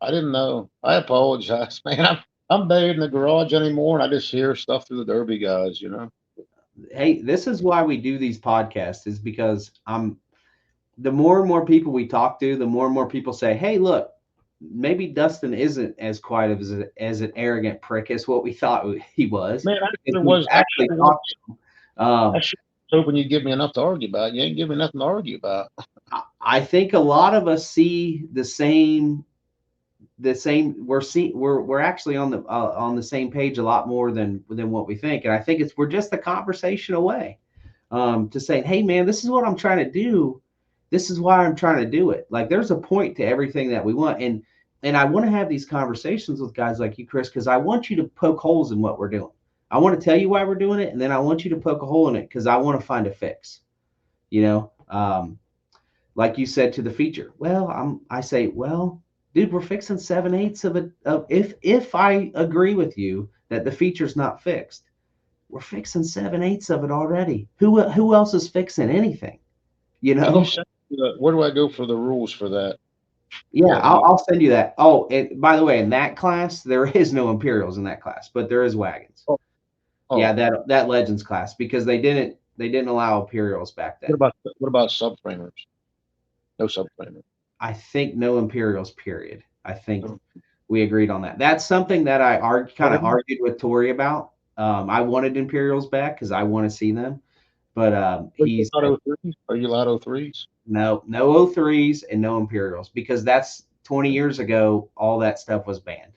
I didn't know. I apologize, man. I'm buried in the garage anymore, and I just hear stuff through the Derby guys, Hey, this is why we do these podcasts, is because the more and more people we talk to, the more and more people say, hey, look, maybe Dustin isn't as quiet as an arrogant prick as what we thought he was. Man, I was hoping you'd give me enough to argue about. You ain't giving me nothing to argue about. I think a lot of us see the same. We're actually on the same page a lot more than what we think, and I think we're just a conversation away. to say, hey man, this is what I'm trying to do. This is why I'm trying to do it. Like there's a point to everything that we want. And I want to have these conversations with guys like you, Chris, because I want you to poke holes in what we're doing. I want to tell you why we're doing it, and then I want you to poke a hole in it because I want to find a fix. You know, like you said to the feature. Well, I say, well, dude, we're fixing 7/8 of it. If I agree with you that the feature's not fixed, we're fixing 7/8 of it already. Who else is fixing anything? You Can you know? send where do I go for the rules for that? Yeah, That I'll, meet? I'll send you that. Oh, and by the way, in that class, there is no Imperials in that class, but there is wagons. Oh, Yeah, oh. that Legends class because they didn't allow Imperials back then. What about subframers? No subframers. I think no Imperials. Period. I think we agreed on that. That's something that I kind of argued with Tori about. I wanted Imperials back because I want to see them, but Are you he allowed said O3s? Are you allowed O3s? no O3s and no Imperials because that's 20 years ago. All that stuff was banned.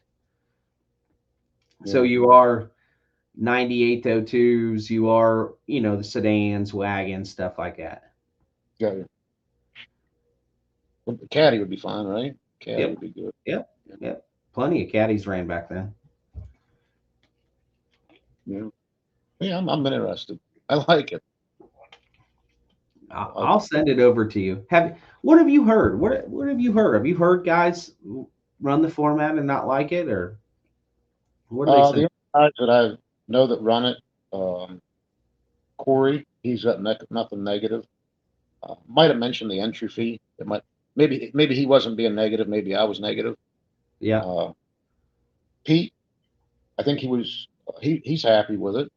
So Yeah, you are 98 O2s, you are, the sedans, wagons, stuff like that. got you. Well, the caddy would be fine, right? Caddy Yep, would be good. yep, yep. Plenty of caddies ran back then. Yeah, yeah. I'm interested. I like it. I'll send it over to you. What have you heard? What have you heard? Have you heard guys run the format and not like it, or what do they The say? only guys that I know that run it, um, Corey, he's got nothing negative. Might have mentioned the entry fee. It might maybe he wasn't being negative. Maybe I was negative. Yeah, Uh, Pete, I think he's happy with it.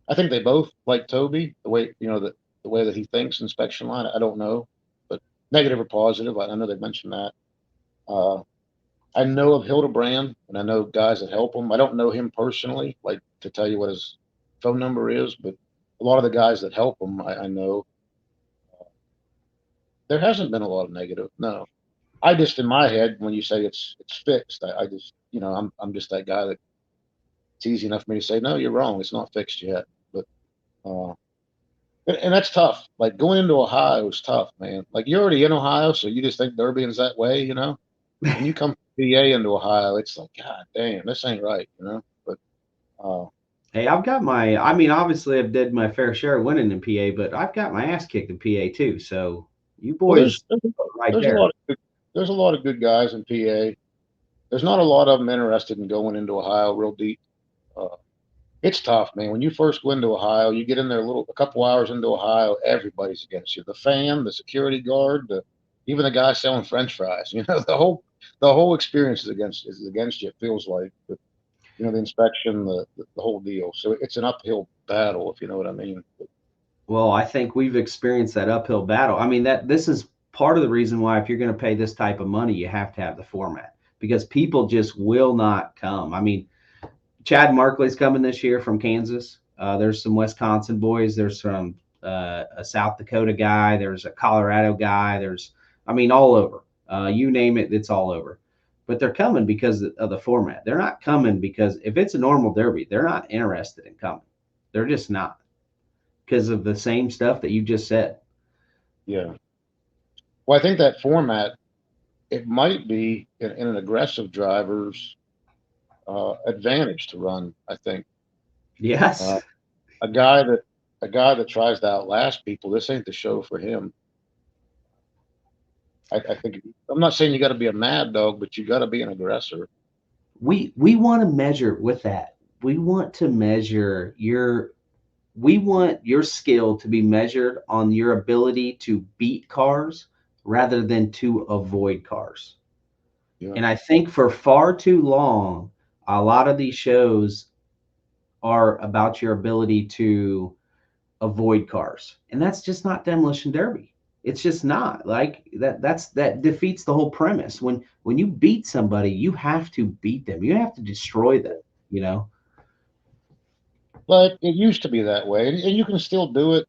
I think they both like Toby the way the way that he thinks inspection line. I don't know, but negative or positive. I know they mentioned that. Uh, I know of Hildebrand, and I know guys that help him. I don't know him personally, like to tell you what his phone number is, but a lot of the guys that help him, I know. There hasn't been a lot of negative. No, I just in my head when you say it's fixed, I just I'm just that guy that it's easy enough for me to say no, you're wrong. It's not fixed yet, but uh, and that's tough. Like going into Ohio is tough, man. Like you're already in Ohio, so you just think Derbian's that way, you know. When you come from PA into Ohio, it's like, God damn, this ain't right, you know. But uh, hey, I've got my. I mean, obviously, I've did my fair share of winning in PA, but I've got my ass kicked in PA too. So you well, boys, right there's a there. lot of there's a lot of good guys in PA. There's not a lot of them interested in going into Ohio real deep. Uh, it's tough, man. When you first go into Ohio, you get in there a couple hours into Ohio, everybody's against you. The fan, the security guard, even the guy selling French fries. You know, the whole experience is against you. It feels like, but the inspection, the whole deal. So it's an uphill battle, if you know what I mean. Well, I think we've experienced that uphill battle. I mean, that this is part of the reason why if you're going to pay this type of money, you have to have the format because people just will not come. I mean, Chad Markley's coming this year from Kansas. There's some Wisconsin boys. There's some a South Dakota guy. There's a Colorado guy. I mean, all over. You name it, it's all over. But they're coming because of the format. They're not coming because if it's a normal derby, they're not interested in coming. They're just not because of the same stuff that you just said. Yeah. Well, I think that format it might be in an aggressive driver's advantage to run. I think Yes. uh, a guy that a guy that tries to outlast people, this ain't the show for him. I think I'm not saying you got to be a mad dog, but you got to be an aggressor. We want to measure with that. We want to measure your we want your skill to be measured on your ability to beat cars rather than to avoid cars. Yeah, And I think for far too long, a lot of these shows are about your ability to avoid cars. And that's just not Demolition Derby. It's just not like that defeats the whole premise. When you beat somebody, you have to beat them. You have to destroy them, you know? but it used to be that way, and you can still do it.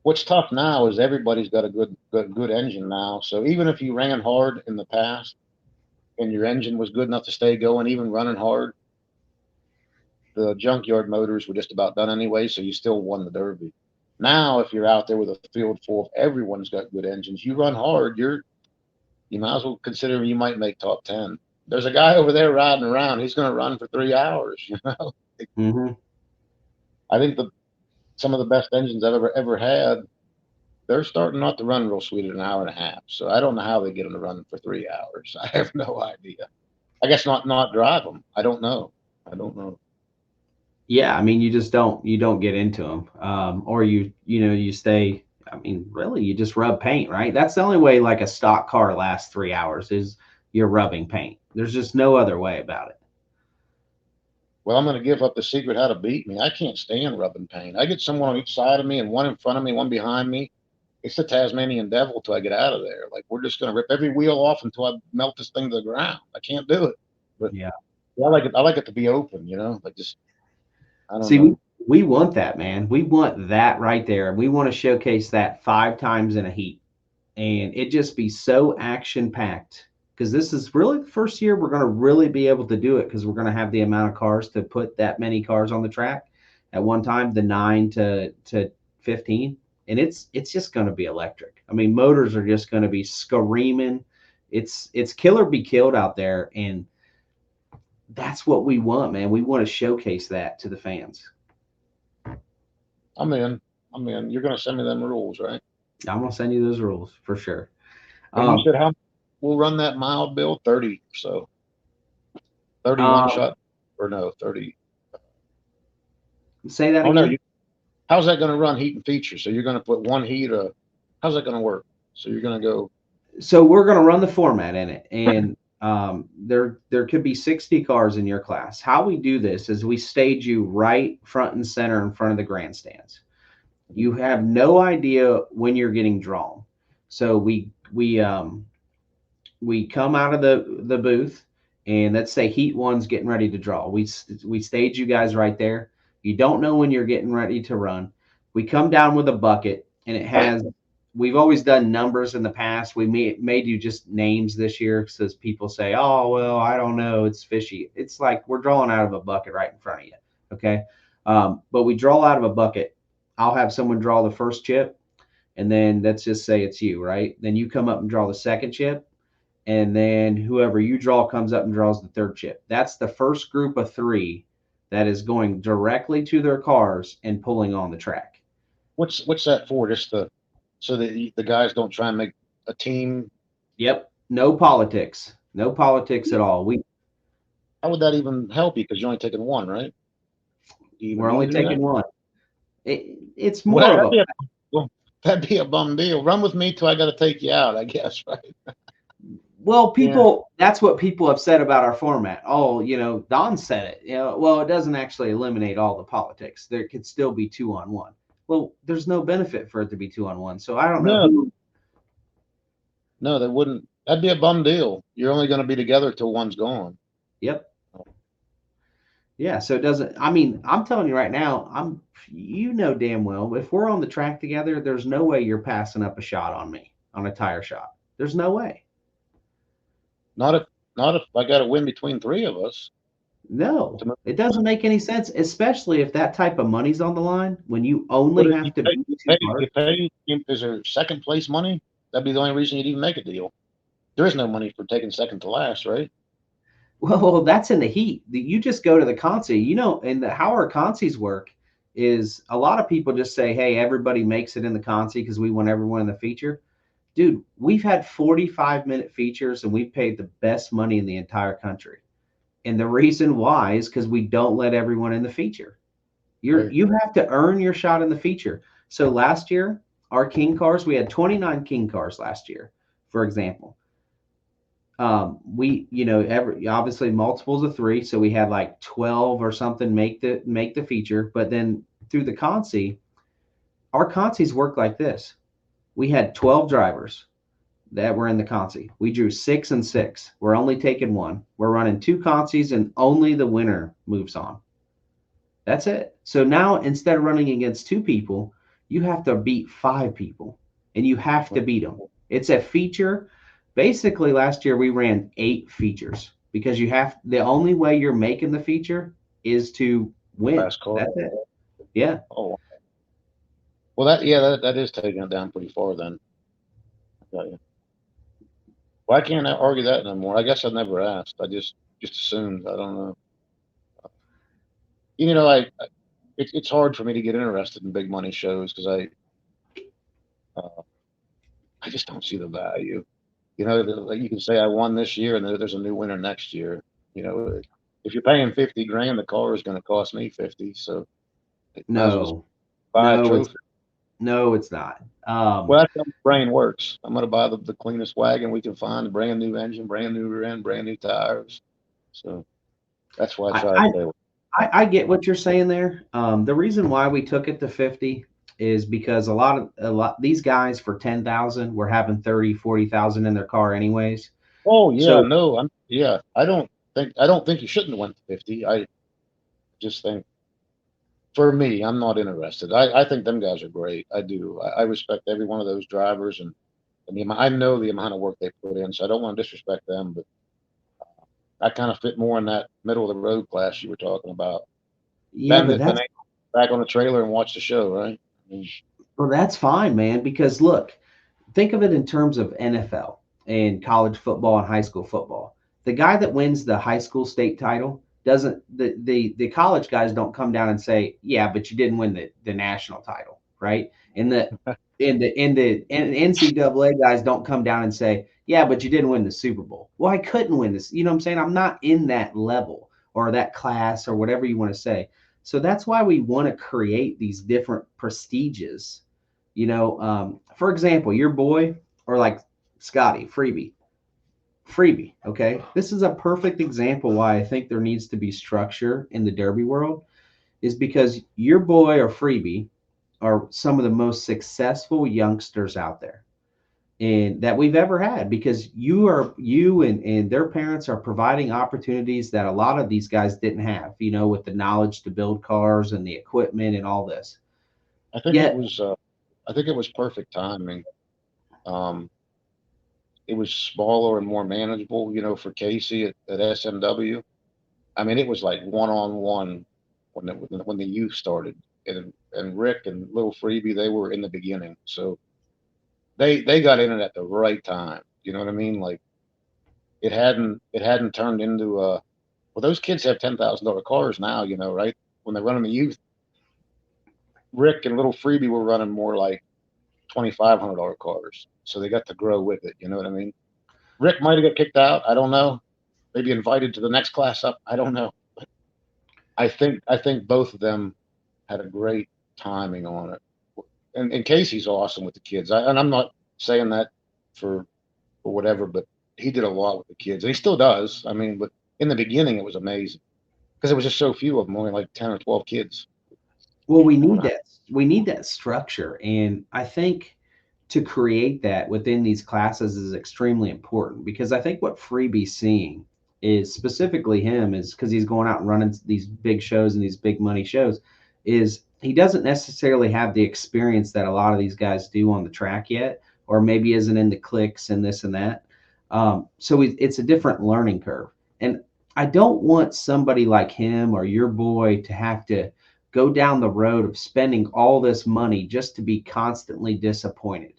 What's tough now is everybody's got a good engine now. So even if you ran hard in the past and your engine was good enough to stay going, even running hard, the junkyard motors were just about done anyway. So you still won the Derby. Now, if you're out there with a field full of everyone's got good engines, you run hard, you might as well consider you might make top 10. There's a guy over there riding around. He's going to run for 3 hours. Mm-hmm. I think some of the best engines I've ever had, they're starting not to run real sweet at an hour and a half. So I don't know how they get them to run for 3 hours. I have no idea. I guess not drive them. I don't know. I don't know. Yeah, I mean, you don't get into them, or you stay. I mean, really, you just rub paint, right? That's the only way like a stock car lasts 3 hours is you're rubbing paint. There's just no other way about it. Well, I'm going to give up the secret how to beat me. I can't stand rubbing paint. I get someone on each side of me and one in front of me, one behind me. It's the Tasmanian devil till I get out of there. Like we're just going to rip every wheel off until I melt this thing to the ground. I can't do it. But Yeah. I like it. I like it to be open. Like just I don't See, know. we want that, man. We want that right there. We want to showcase that 5 times in a heat, and it just be so action packed. Because this is really the first year we're going to really be able to do it because we're going to have the amount of cars to put that many cars on the track at one time, the 9 to 15, and it's just going to be electric. I mean, motors are just going to be screaming. It's kill or be killed out there, and that's what we want, man. We want to showcase that to the fans. I'm in. I'm in. You're going to send me them rules, right? I'm gonna send you those rules for sure. And you Um, said how we'll run that mile, Bill? 30. So 31 um, shot or no 30. Say that Oh no. again. How's that going to run heat and feature? So you're going to put one heat. How's that going to work? So you're going to go. So we're gonna run the format in it, and there could be 60 cars in your class. How we do this is we stage you right front and center in front of the grandstands. You have no idea when you're getting drawn. So we come out of the booth, and let's say heat one's getting ready to draw. We stage you guys right there. You don't know when you're getting ready to run. We come down with a bucket, and it has. We've always done numbers in the past. We made you just names this year because people say, "Oh, well, I don't know, it's fishy." It's like we're drawing out of a bucket right in front of you. Okay, but we draw out of a bucket. I'll have someone draw the first chip, and then let's just say it's you, right? Then you come up and draw the second chip, and then whoever you draw comes up and draws the third chip. That's the first group of 3 that is going directly to their cars and pulling on the track. What's that for? Just so that the guys don't try and make a team. Yep, no politics, no politics at all. How would that even help you? Because you're only taking one, right? Do you even We're need only to do that? taking one. It's Well, more of a that'd be a bum deal. Run with me till I got to take you out, I guess, right? well, Yeah. people. That's what people have said about our format. Oh, Don said it. Well, it doesn't actually eliminate all the politics. There could still be 2-on-1. Well, there's no benefit for it to be 2-on-1. So I don't know No, who. no, that wouldn't. That'd be a bum deal. You're only going to be together till one's gone. Yep. Yeah, so it doesn't. I mean, I'm telling you right now, damn well, if we're on the track together, there's no way you're passing up a shot on me on a tire shot. There's no way. Not if not if I got to win between 3 of us. No, To it doesn't make any sense, especially if that type of money's on the line when you But only if have to beat 2 cars. is there second place money? That'd be the only reason you'd even make a deal. There is no money for taking second to last, right? Well, that's in the heat. You just go to the consi. And how our consis work is a lot of people just say, "Hey, everybody makes it in the consi because we want everyone in the feature." Dude, we've had 45-minute features and we've paid the best money in the entire country. And the reason why is because we don't let everyone in the feature. Right. You have to earn your shot in the feature. So last year, our king cars, we had 29 king cars last year, for example. We, obviously multiples of 3, so we had like 12 or something make the feature. But then through the consi, our consis work like this. We had 12 drivers that were in the consi. We drew 6 and 6. We're only taking one. We're running 2 consis, and only the winner moves on. That's it. So now instead of running against 2 people, you have to beat 5 people, and you have to beat them. It's a feature. Basically, last year we ran 8 features because the only way you're making the feature is to win. Fast car. That's it. Yeah. Oh, Well, that is taking it down pretty far then. I got you. Why can't I argue that no more? I guess I never asked. I just assumed. I don't know. You know, it's hard for me to get interested in big money shows because uh, I just don't see the value. You know, like you can say I won this year and there's a new winner next year. You know, if you're paying 50 grand, the car is going to cost me 50. So it might as well No, buy a no, it's trophy. no, it's not. Well, that's how my brain works. I'm going to buy the cleanest wagon we can find, a brand new engine, brand new rear end, brand new tires. So that's why I I, try to I stay with. I get what you're saying there. The reason why we took it to 50 is because a lot these guys for 10,000 were having 30, 40,000 in their car anyways. Oh yeah, So no, yeah. I don't think you shouldn't have went to 50. I just think for me, I'm not interested. I think them guys are great. I do. I respect every one of those drivers and I know the amount of work they put in, so I don't want to disrespect them, but I kind of fit more in that middle of the road class you were talking about. yeah, Bend but it, then that's back on the trailer and watch the show, right? I mean, well, that's fine, man. Because look, think of it in terms of NFL and college football and high school football. The guy that wins the high school state title doesn't the college guys don't come down and say, yeah, but you didn't win the national title, right? And the NCAA guys don't come down and say, yeah, but you didn't win the Super Bowl. Well, I couldn't win this. You know what I'm saying? I'm not in that level or that class or whatever you want to say. So that's why we want to create these different prestiges. For example, your boy or like Scotty Freebie. Okay, this is a perfect example why I think there needs to be structure in the Derby world, is because your boy or Freebie are some of the most successful youngsters out there and that we've ever had, because you and their parents are providing opportunities that a lot of these guys didn't have, with the knowledge to build cars and the equipment and all this. I think it Yet, was I think it was perfect timing. Um, it was smaller and more manageable, for Casey at SMW. I mean, it was like one on one when the youth started, and Rick and Little Freebie they were in the beginning, so they got in it at the right time. You know what I mean? Like it hadn't turned into a well. Those kids have $10,000 cars now, right? When they're running the youth, Rick and Little Freebie were running more like $2,500 cars, so they got to grow with it. You know what I mean? Rick might have got kicked out. I don't know. Maybe invited to the next class up. I don't know. I think both of them had a great timing on it. And Casey's awesome with the kids. And I'm not saying that for whatever, but he did a lot with the kids. And he still does. I mean, but in the beginning it was amazing because there was just so few of them, only like 10 or 12 kids. well, we Going need out. that. We need that structure, and I think to create that within these classes is extremely important, because I think what Freebie's seeing is specifically him is because he's going out and running these big shows and these big money shows, is he doesn't necessarily have the experience that a lot of these guys do on the track yet, or maybe isn't in the clicks and this and that. So it's a different learning curve. And I don't want somebody like him or your boy to have to go down the road of spending all this money just to be constantly disappointed.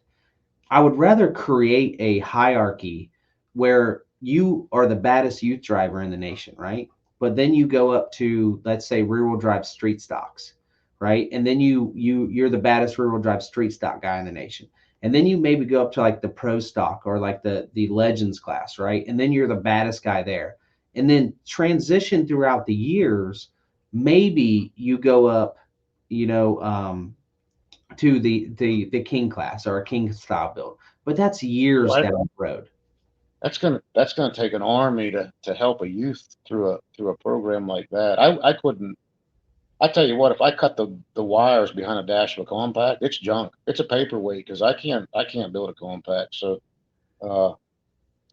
I would rather create a hierarchy where you are the baddest youth driver in the nation, right? But then you go up to, let's say, rear-wheel drive street stocks, right? And then you're the baddest rear-wheel drive street stock guy in the nation. And then you maybe go up to like the pro stock or like the legends class, right? And then you're the baddest guy there. And then transition throughout the years, maybe you go up, you know, to the king class or a king style build, but that's years Well, down the road. that's gonna take an army to help a youth through a program like that. I couldn't. I tell you what, if I cut the wires behind a dash of a compact, it's junk. It's a paperweight because I can't build a compact. So uh,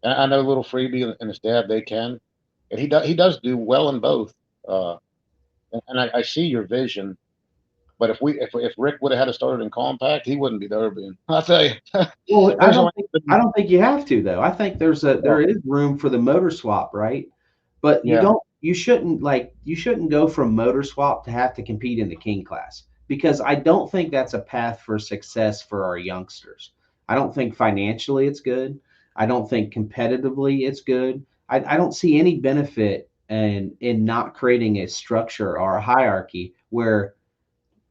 and I know little Freebie and his dad they can, and he does do well in both. Uh, and I see your vision. But if Rick would have had to start in compact, he wouldn't be Derby. I'll tell you, Well, I there's don't only think I don't think you have to though. I think there is room for the motor swap, right? But yeah. you shouldn't go from motor swap to have to compete in the king class. because I don't think that's a path for success for our youngsters. I don't think financially it's good. I don't think competitively it's good. I don't see any benefit in not creating a structure or a hierarchy where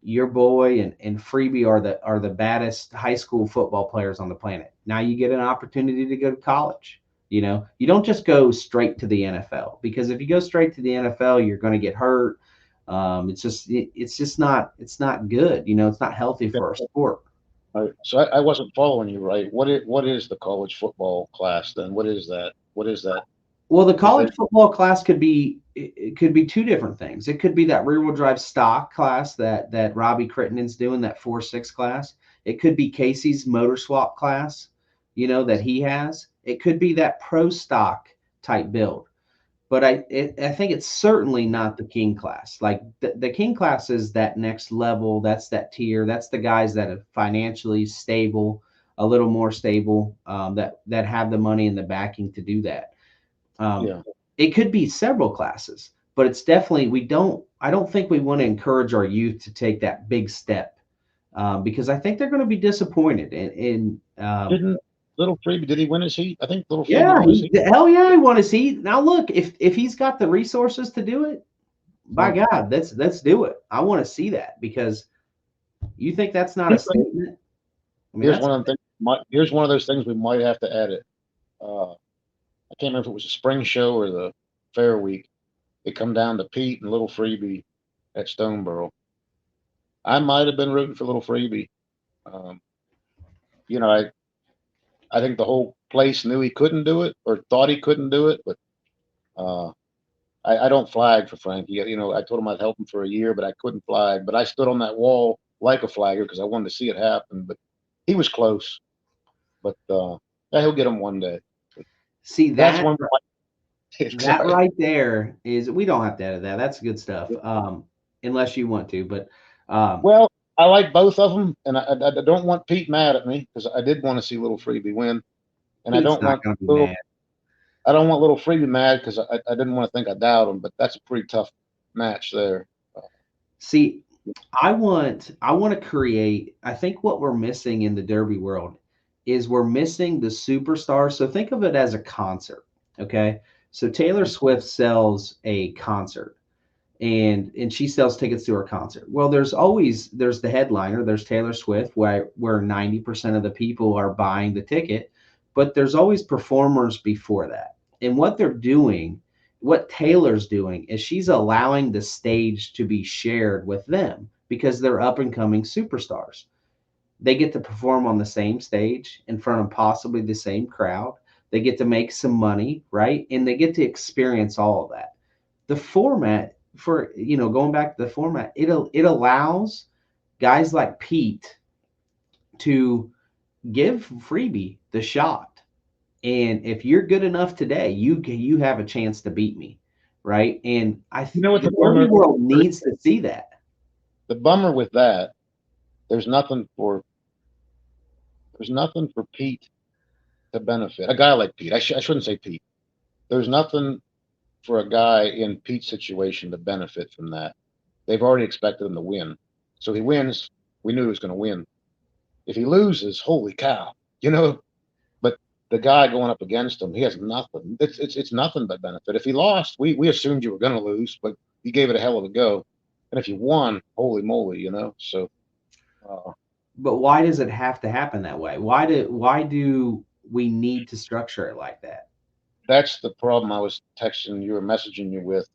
your boy and Freebie are the baddest high school football players on the planet. Now you get an opportunity to go to college. You know, you don't just go straight to the NFL, because if you go straight to the NFL, you're going to get hurt. It's just not, it's not good. You know, it's not healthy for our sport. So I wasn't following you right. What is the college football class then? What is that? What is that? Well, the Is college football class could be, it could be two different things. It could be that rear wheel drive stock class that Robbie Crittenden's doing, that 4.6 class. It could be Casey's motor swap class, you know, that he has. It could be that pro stock type build. But I think it's certainly not the king class. Like the king class is that next level. That's that tier. That's the guys that are financially stable, a little more stable, that have the money and the backing to do that. Um, yeah. it could be several classes, but it's definitely, we don't. I don't think we want to encourage our youth to take that big step, because I think they're going to be disappointed. Didn't Little Freebie, did he win his heat? I think Little Freebie Yeah, won his heat. hell yeah, I want to see. Now look, if he's got the resources to do it, by Yeah. God, let's do it. I want to see that, because you think that's not a statement? I mean, Here's that's one of the things. Here's one of those things we might have to edit. I can't remember if it was a spring show or the fair week. It come down to Pete and Little Freebie at Stoneboro. I might have been rooting for Little Freebie. Um, you know, I think the whole place knew he couldn't do it or thought he couldn't do it, but uh, I don't flag for Frankie. You know, I told him I'd help him for a year, but I couldn't flag. But I stood on that wall like a flagger because I wanted to see it happen. But he was close. But yeah, he'll get him one day. see That's that one. that Sorry. right there is, we don't have to edit that. That's good stuff. Unless you want to, but Well, I like both of them, and I don't want Pete mad at me because I did want to see Little Freebie win, and Pete's not going to be Little mad. I don't want Little Freebie mad because I didn't want to think I doubt him, but that's a pretty tough match there. See, I want to create. I think what we're missing in the Derby world is we're missing the superstar. So think of it as a concert. Okay. So Taylor Swift sells a concert, and she sells tickets to her concert. Well, there's the headliner, there's Taylor Swift, where 90% of the people are buying the ticket, but there's always performers before that. And what they're doing, what Taylor's doing, is she's allowing the stage to be shared with them because they're up and coming superstars. They get to perform on the same stage in front of possibly the same crowd. They get to make some money, right? And they get to experience all of that. The format, for, going back to the format, it allows guys like Pete to give Freebie the shot. And if you're good enough today, you have a chance to beat me, right? And You know what the the Derby bummer? world needs to see that. The bummer with that, there's nothing for Pete to benefit. A guy like Pete, I shouldn't say Pete. There's nothing for a guy in Pete's situation to benefit from that. They've already expected him to win, so he wins. We knew he was going to win. If he loses, holy cow, you know. But the guy going up against him, he has nothing. It's nothing but benefit. If he lost, we assumed you were going to lose, but you gave it a hell of a go. And if you won, holy moly, you know. So uh, But why does it have to happen that way? Why do we need to structure it like that? that's the problem. I was texting you or messaging you with.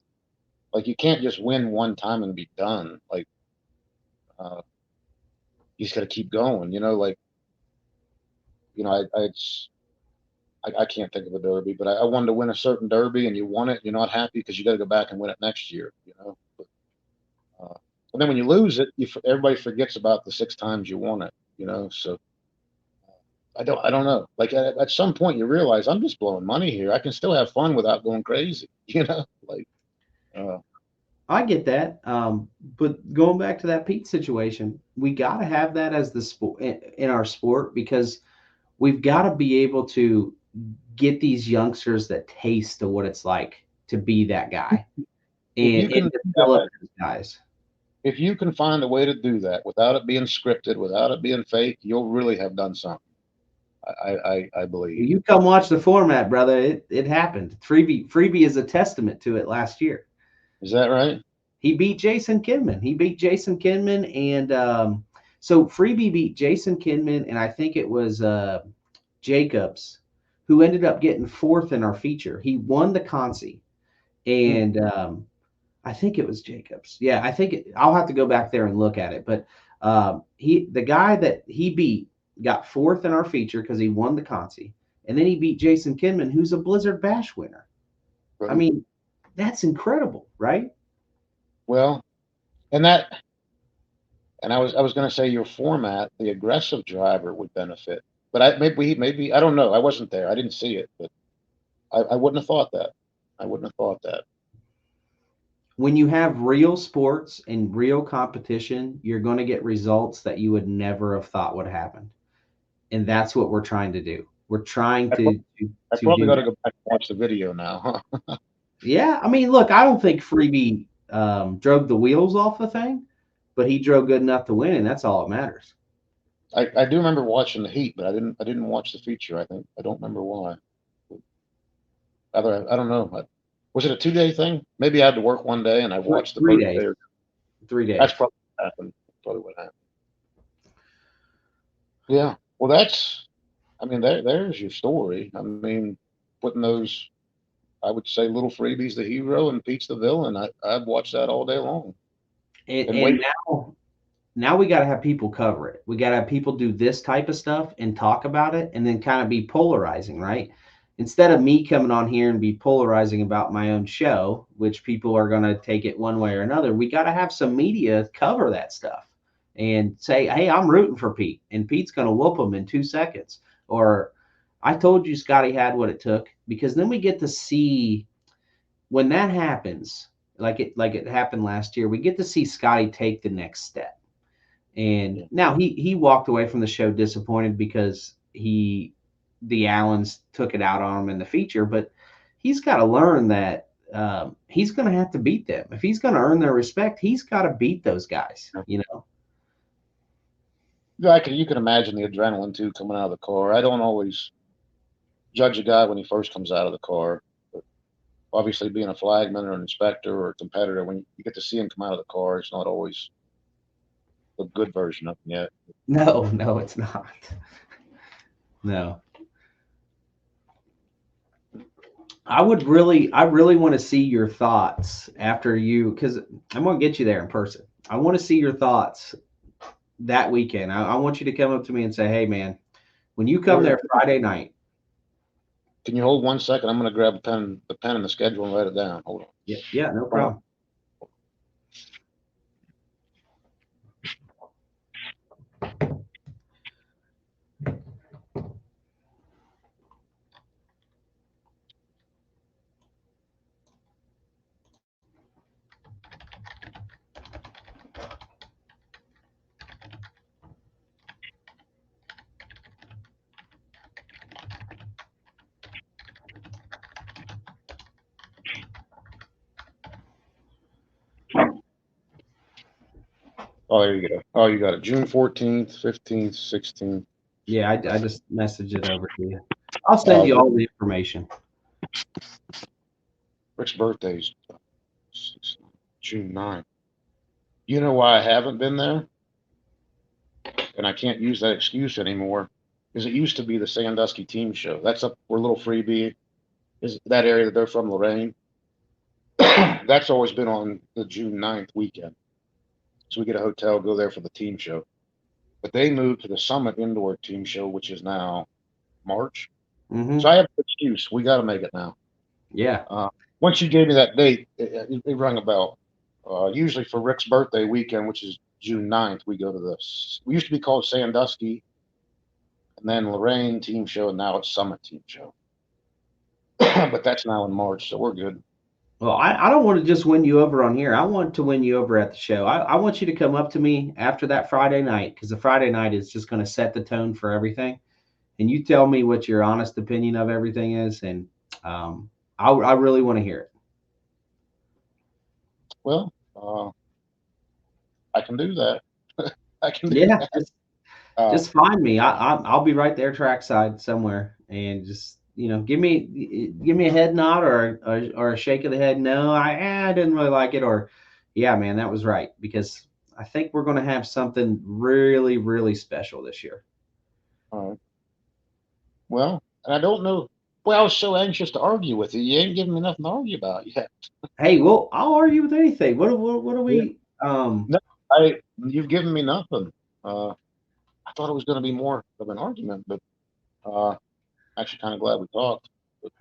Like you can't just win one time and be done. Like uh, you just got to keep going. You know, like I can't think of a derby, but I wanted to win a certain derby, and you won it. You're not happy because you got to go back and win it next year. You know, uh, and then when you lose it, everybody forgets about the 6 times you won it. You know, so I don't know. Like at some point, you realize I'm just blowing money here. I can still have fun without going crazy. You know, like uh, I get that. But going back to that Pete situation, we got to have that as the sport in our sport, because we've got to be able to get these youngsters that taste of what it's like to be that guy, if you and can do develop that, these guys. if you can find a way to do that without it being scripted, without it being fake, you'll really have done something. I believe. You come watch the format, brother. It happened. Freebie is a testament to it last year. Is that right? He beat Jason Kinman. And so Freebie beat Jason Kinman, and I think it was Jacobs, who ended up getting fourth in our feature. He won the Consi, and I think it was Jacobs. Yeah, I'll have to go back there and look at it. But the guy that he beat got fourth in our feature because he won the Consi, and then he beat Jason Kinman, who's a Blizzard Bash winner. Right. I mean, that's incredible, right? Well, and I was going to say your format, the aggressive driver would benefit, but maybe I don't know. I wasn't there. I didn't see it, but I wouldn't have thought that. I wouldn't have thought that. When you have real sports and real competition, you're going to get results that you would never have thought would happen. And that's what we're trying to do. We're trying to I probably got to go back and watch the video now, huh? Yeah, I mean, look, I don't think Freebie drove the wheels off the thing, but he drove good enough to win, and that's all that matters. I do remember watching the heat, but I didn't watch the feature. I don't remember why. I don't know. Was it a 2-day thing? Maybe I had to work one day and I watched the 3 first days. day. 3 days. That's probably what happened. Probably what happened. Yeah. Well, there's your story. I mean, putting those, I would say, little Freebie's the hero and Pete's the villain. I've watched that all day long. And now we got to have people cover it. We got to have people do this type of stuff and talk about it, and then kind of be polarizing, right? Instead of me coming on here and be polarizing about my own show, which people are going to take it one way or another, we got to have some media cover that stuff and say, hey, I'm rooting for Pete, and Pete's going to whoop him in 2 seconds. Or I told you Scotty had what it took, because then we get to see when that happens, like it happened last year, we get to see Scotty take the next step. And now he walked away from the show disappointed because the Allens took it out on him in the feature, but he's got to learn that he's going to have to beat them. If he's going to earn their respect, he's got to beat those guys, you know? Yeah, you can imagine the adrenaline too coming out of the car. I don't always judge a guy when he first comes out of the car. But obviously, being a flagman or an inspector or a competitor, when you get to see him come out of the car, it's not always the good version of him yet. No, it's not. No. I really want to see your thoughts after because I'm going to get you there in person. I want to see your thoughts that weekend. I want you to come up to me and say, hey, man, when you come there Friday night. Can you hold 1 second? I'm going to grab the pen and the schedule and write it down. Hold on. Yeah, no problem. Oh, there you go. Oh, you got it. June 14th, 15th, 16th. Yeah, I just messaged it over to you. I'll send you all the information. Rick's birthday's June 9th. You know why I haven't been there? And I can't use that excuse anymore, because it used to be the Sandusky team show. That's up where Little Freebie is, that area that they're from, Lorraine. That's always been on the June 9th weekend. So we get a hotel, go there for the team show. But they moved to the Summit Indoor Team Show, which is now March. Mm-hmm. So I have an excuse. We got to make it now. Yeah. Once you gave me that date, it rang a bell. Usually for Rick's birthday weekend, which is June 9th, we go to this. We used to be called Sandusky, and then Lorraine Team Show, and now it's Summit Team Show. But that's now in March, so we're good. Well, I don't want to just win you over on here. I want to win you over at the show. I want you to come up to me after that Friday night, because the Friday night is just going to set the tone for everything. And you tell me what your honest opinion of everything is, and I really want to hear it. Well, I can do that. I can do Yeah, that. just find me. I'll be right there trackside somewhere, and just give me a head nod or a shake of the head. No, I didn't really like it, or yeah, man, that was right, because I think we're going to have something really really special this year. All right. Well, and I don't know. Well, I was so anxious to argue with you. You ain't giving me nothing to argue about yet. Hey, well, I'll argue with anything. What do Yeah. we? No, you've given me nothing. Uh, I thought it was going to be more of an argument, but uh, actually kind of glad we talked. But,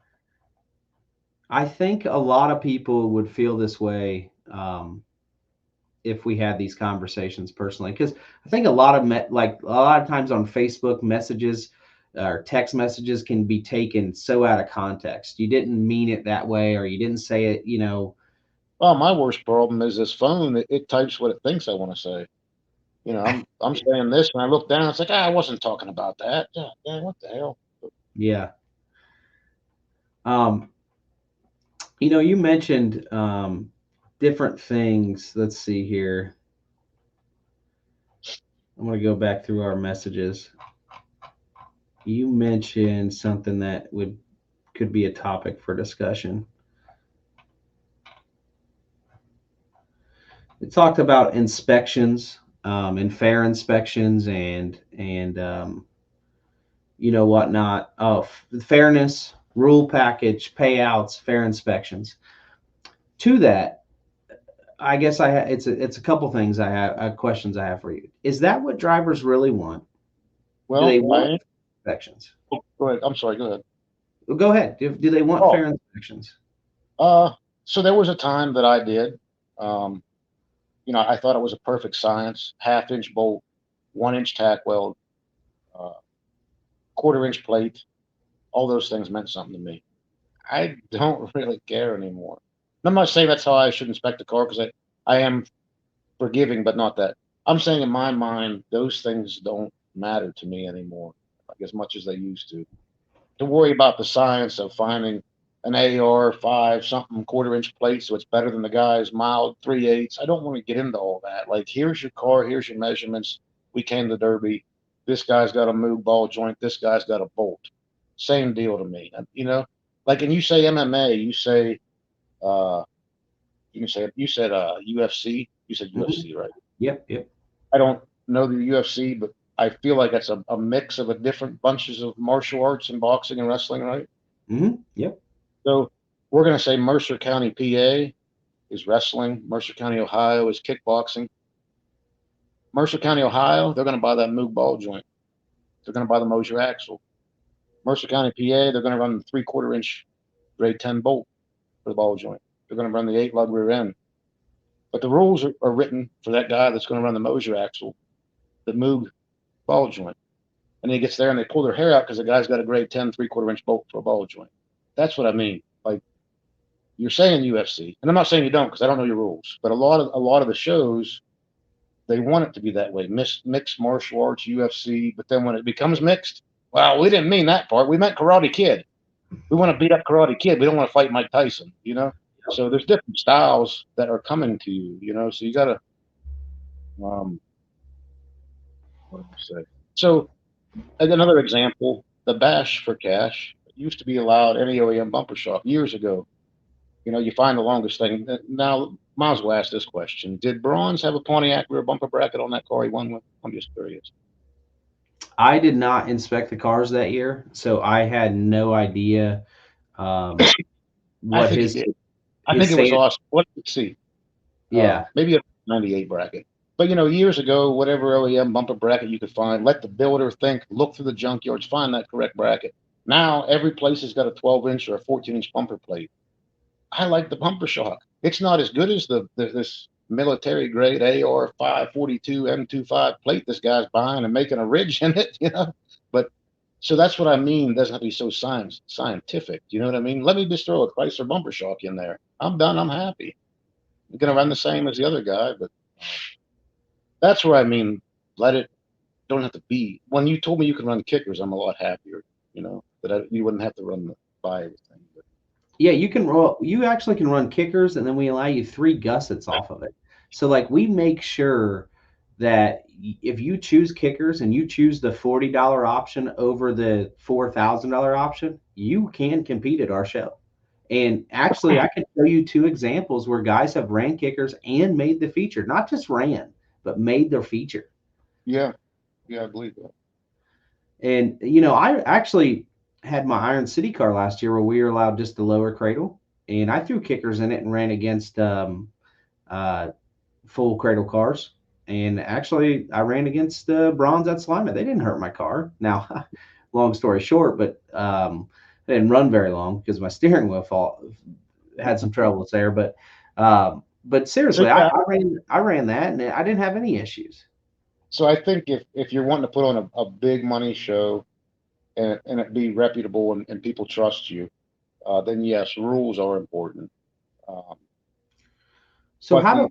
I think a lot of people would feel this way. If we had these conversations personally, because I think like a lot of times on Facebook messages or text messages can be taken so out of context. You didn't mean it that way, or you didn't say it, well, my worst problem is this phone. It types what it thinks I want to say. I'm saying this, and I look down. It's like, I wasn't talking about that. Yeah, what the hell? Yeah. um you mentioned different things. Let's see here. I'm going to go back through our messages. You mentioned something that would could be a topic for discussion. It talked about inspections, and fair inspections, and whatnot. Oh, fairness, rule package, payouts, fair inspections. To that, I guess it's a couple things I have questions I have for you. Is that what drivers really want? Do they Well, want inspections? go ahead. I'm sorry. Go ahead. Well, go ahead. Do they want Oh, fair inspections? uh, so there was a time that I did. Um, I thought it was a perfect science. Half-inch bolt, 1-inch tack weld, uh, quarter-inch plate. All those things meant something to me. I don't really care anymore. I'm not saying that's how I should inspect a car because I am forgiving, but not that. I'm saying in my mind, those things don't matter to me anymore, like as much as they used to. To worry about the science of finding an AR 5 something quarter-inch plate so it's better than the guy's mild 3/8. I don't want to get into all that. Like, here's your car, here's your measurements. We came to Derby. This guy's got a move ball joint. This guy's got a bolt. Same deal to me. And, like, and you say MMA, uh, you said UFC. You said Hmm. UFC, right? Yep, yep. I don't know the UFC, but I feel like that's a mix of a different bunches of martial arts and boxing and wrestling, right? Yep. So we're going to say Mercer County, PA is wrestling. Mercer County, Ohio is kickboxing. Mercer County, Ohio, they're going to buy that Moog ball joint. They're going to buy the Mosier axle. Mercer County, PA, they're going to run the 3/4 inch grade 10 bolt for the ball joint. They're going to run the 8 lug rear end. But the rules are written for that guy that's going to run the Mosier axle, the Moog ball joint. And he gets there and they pull their hair out because the guy's got a grade 10 3/4 inch bolt for a ball joint. That's what I mean. Like, you're saying UFC, and I'm not saying you don't because I don't know your rules, but a lot of the shows they want it to be that way, mixed martial arts, UFC. But then when it becomes mixed, well, we didn't mean that part. We meant Karate Kid. We want to beat up Karate Kid. We don't want to fight Mike Tyson. So there's different styles that are coming to you. So you got to what do I say? So another example, the Bash for Cash used to be allowed any OEM bumper shop years ago. You find the longest thing. Now, might as well ask this question: did Bronze have a Pontiac rear bumper bracket on that car he won with? I'm just curious. I did not inspect the cars that year, so I had no idea um, I what think he did. I think his it was say. awesome. What did you see? Yeah. Maybe a '98 bracket. But years ago, whatever OEM bumper bracket you could find, let the builder think, look through the junkyards, find that correct bracket. Now every place has got a 12-inch or a 14-inch bumper plate. I like the bumper shock. It's not as good as this military grade AR 542 M25 plate this guy's buying and making a ridge in it. But so that's what I mean. It doesn't have to be so scientific. You know what I mean? Let me just throw a Chrysler bumper shock in there. I'm done. I'm happy. I'm gonna run the same as the other guy, but that's where I mean. Let it. Don't have to be. When you told me you can run kickers, I'm a lot happier. That you wouldn't have to run the buy everything. But Yeah, you can roll. You actually can run kickers, and then we allow you 3 gussets off of it. So like we make sure that if you choose kickers and you choose the $40 option over the $4,000 option, you can compete at our show. And actually, I can show you two examples where guys have ran kickers and made the feature, not just ran, but made their feature. Yeah, yeah, I believe that. And you know, I actually had my Iron City car last year where we were allowed just the lower cradle, and I threw kickers in it and ran against uh, full cradle cars. And actually, I ran against Bronze at Sliма. They didn't hurt my car. Now, long story short, but I didn't run very long because my steering wheel had some troubles there. But So seriously, yeah, I ran that and I didn't have any issues. so I think if you're wanting to put on a big money show and it be reputable and people trust you, then yes, rules are important. Um, So but how do the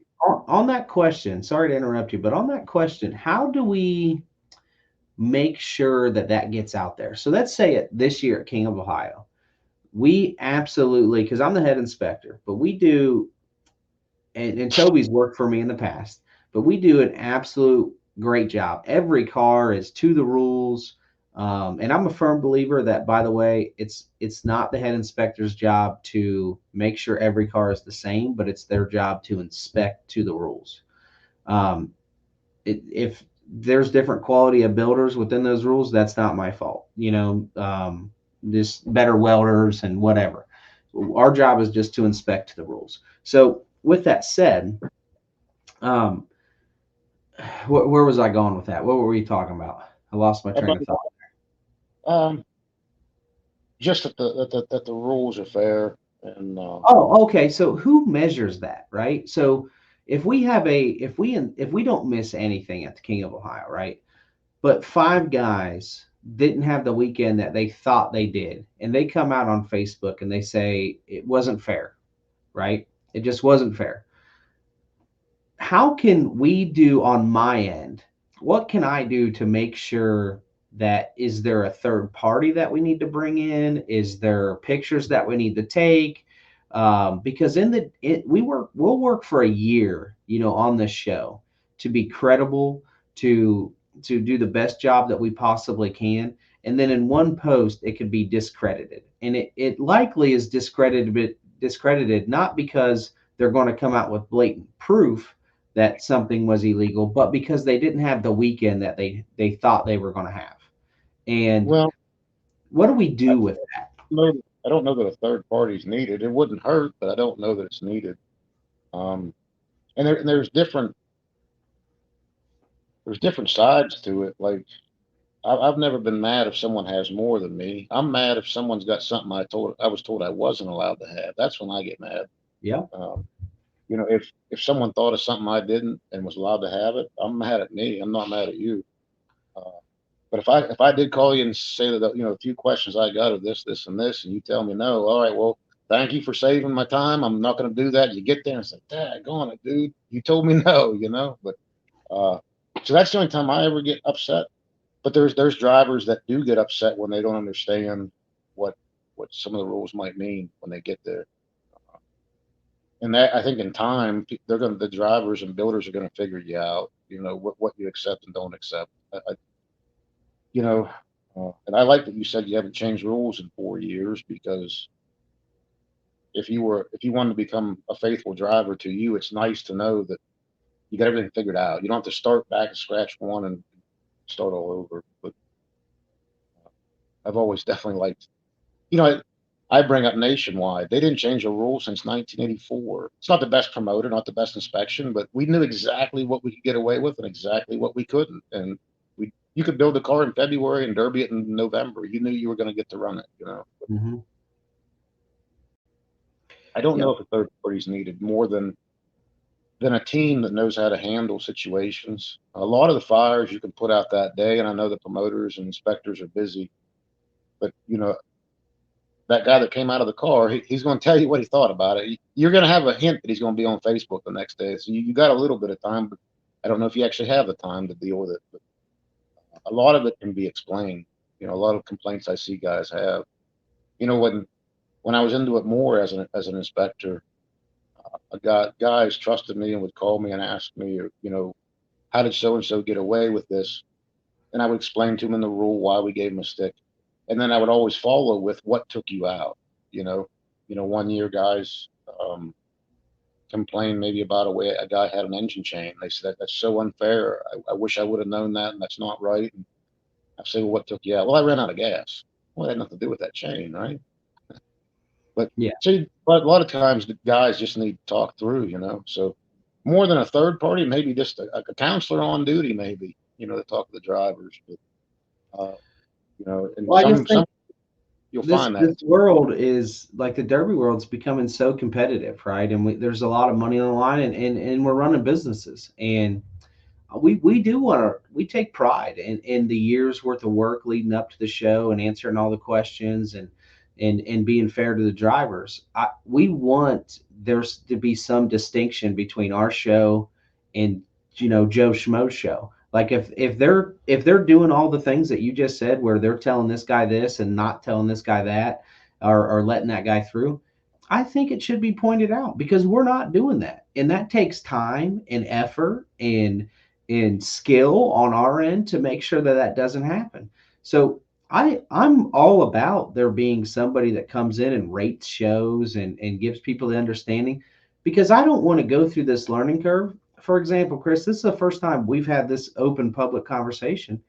on that question? Sorry to interrupt you, but on that question, how do we make sure that that gets out there? So let's say it this year at King of Ohio, we absolutely, because I'm the head inspector, but we do, and Toby's worked for me in the past, but we do an absolute great job. Every car is to the rules. And I'm a firm believer that, by the way, it's not the head inspector's job to make sure every car is the same, but it's their job to inspect to the rules. Um, if there's different quality of builders within those rules, that's not my fault. You know, just better welders and whatever. Our job is just to inspect the rules. So with that said, um, where was I going with that? What were we talking about? I lost my train of thought. um, just that the rules are fair and Oh, okay. So who measures that, right? So if we don't miss anything at the King of Ohio, right? But five guys didn't have the weekend that they thought they did, and they come out on Facebook and they say it wasn't fair, right? It just wasn't fair. How can we do on my end? What can I do to make sure that is there a third party that we need to bring in? Is there pictures that we need to take? Because we'll work for a year, you know, on this show to be credible, to do the best job that we possibly can. And then in one post, it could be discredited, and it likely is discredited not because they're going to come out with blatant proof that something was illegal, but because they didn't have the weekend that they thought they were going to have. And well, what do we I do with that? know I don't know that a third party is needed. It wouldn't hurt, but I don't know that it's needed. Um, and there's different sides to it. Like I've never been mad if someone has more than me. I'm mad if someone's got something I was told I wasn't allowed to have. That's when I get mad. Yeah, Um, if someone thought of something I didn't and was allowed to have it, I'm mad at me. I'm not mad at you. Uh, but if I did call you and say that a few questions I got of this, and this, and you tell me no, all right, well, thank you for saving my time. I'm not going to do that. You get there and say, Dad, go on it, dude. You told me no. But uh, so that's the only time I ever get upset. But there's drivers that do get upset when they don't understand what what some of the rules might mean when they get there. And that I think in time the drivers and builders are going to figure you out. What you accept and don't accept. You know, and I like that you said you haven't changed rules in 4 years because if you wanted to become a faithful driver to you, it's nice to know that you got everything figured out. You don't have to start back at scratch one and start all over. But I've always definitely liked, you know, I bring up Nationwide. They didn't change a rule since 1984. It's not the best promoter, not the best inspection, but we knew exactly what we could get away with and exactly what we couldn't. And you could build a car in February and derby it in November. You knew you were going to get to run it. hmm I don't yeah, know if a third party is needed more than a team that knows how to handle situations. A lot of the fires you can put out that day, and I know the promoters and inspectors are busy, but that guy that came out of the car, he's going to tell you what he thought about it. You're going to have a hint that he's going to be on Facebook the next day. So you got a little bit of time, but I don't know if you actually have the time to deal with it. But a lot of it can be explained. A lot of complaints I see guys have. When I was into it more as an inspector, Guys trusted me and would call me and ask me, how did so and so get away with this? And I would explain to them in the rule why we gave them a stick, and then I would always follow with what took you out. You know, one year guys complained maybe about a way a guy had an engine chain. They said that's so unfair. I wish I would have known that, and that's not right. And I say, well, what took you out? Well, I ran out of gas. Well, it had nothing to do with that chain, right? But Yeah. see, but a lot of times the guys just need to talk through, So more than a third party, maybe just a counselor on duty, maybe, to talk to the drivers. But and Well, I just some think you'll this find that. this world is like the Derby world's becoming so competitive, right? And there's a lot of money on the line, and we're running businesses, and we do want to we take pride in the years worth of work leading up to the show and answering all the questions and being fair to the drivers. We want there's to be some distinction between our show and Joe Schmo's show. Like if they're doing all the things that you just said, where they're telling this guy this and not telling this guy that, or letting that guy through, I think it should be pointed out because we're not doing that, and that takes time and effort and skill on our end to make sure that that doesn't happen. So I'm all about there being somebody that comes in and rates shows and gives people the understanding, because I don't want to go through this learning curve. For example, Chris, this is the first time we've had this open public conversation.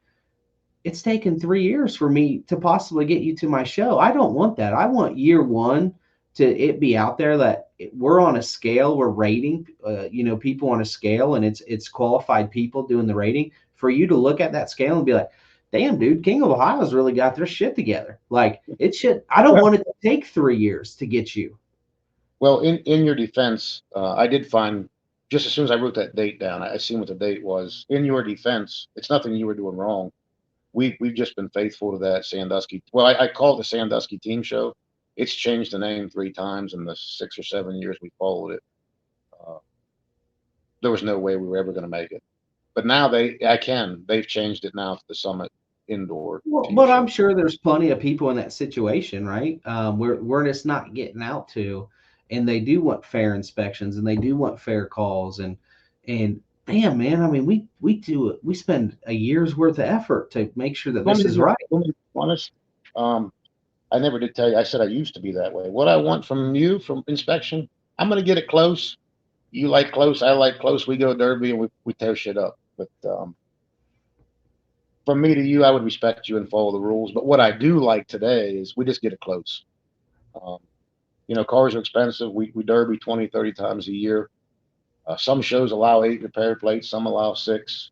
It's taken 3 years for me to possibly get you to my show. I don't want that. I want year one to it be out there that we're on a scale, we're rating, people on a scale, and it's qualified people doing the rating. For you to look at that scale and be like, damn, dude, King of Ohio's really got their shit together. Like it should. I don't Well, want it to take 3 years to get you. well, in your defense, I did find just as soon as I wrote that date down, I seen what the date was. In your defense, it's nothing you were doing wrong. We've just been faithful to that Sandusky. Well, I call it the Sandusky Team Show. It's changed the name 3 times in the 6 or 7 years we followed it. Uh, there was no way we were ever going to make it, but now they've changed it now to the Summit Indoor Well, Team but I'm Show. sure there's plenty of people in that situation, right? Where it's not getting out to, and they do want fair inspections and they do want fair calls and damn man, I mean we spend a year's worth of effort to make sure that this is right. Let me be honest. Um, I never did tell you. I said I used to be that way. What I want from you from inspection, I'm going to get it close. You like close, I like close. We go derby and we tear shit up. But from me to you, I would respect you and follow the rules. But what I do like today is we just get it close. Um, cars are expensive. We derby 20, 30 times a year. Some shows allow 8 repair plates, some allow 6.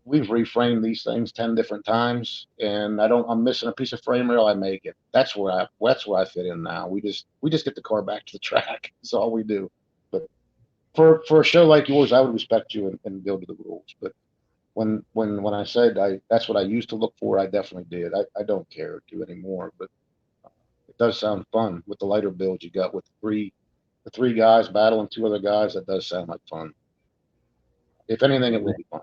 We've reframed these things 10 different times, and I'm missing a piece of frame rail, I make it. That's where I fit in now. We just get the car back to the track. That's all we do. But for a show like yours, I would respect you and build to the rules. But when I said that's what I used to look for, I definitely did. I don't care to anymore, but it does sound fun with the lighter build you got with the three guys battling 2 other guys. That does sound like fun. If anything, it will be fun.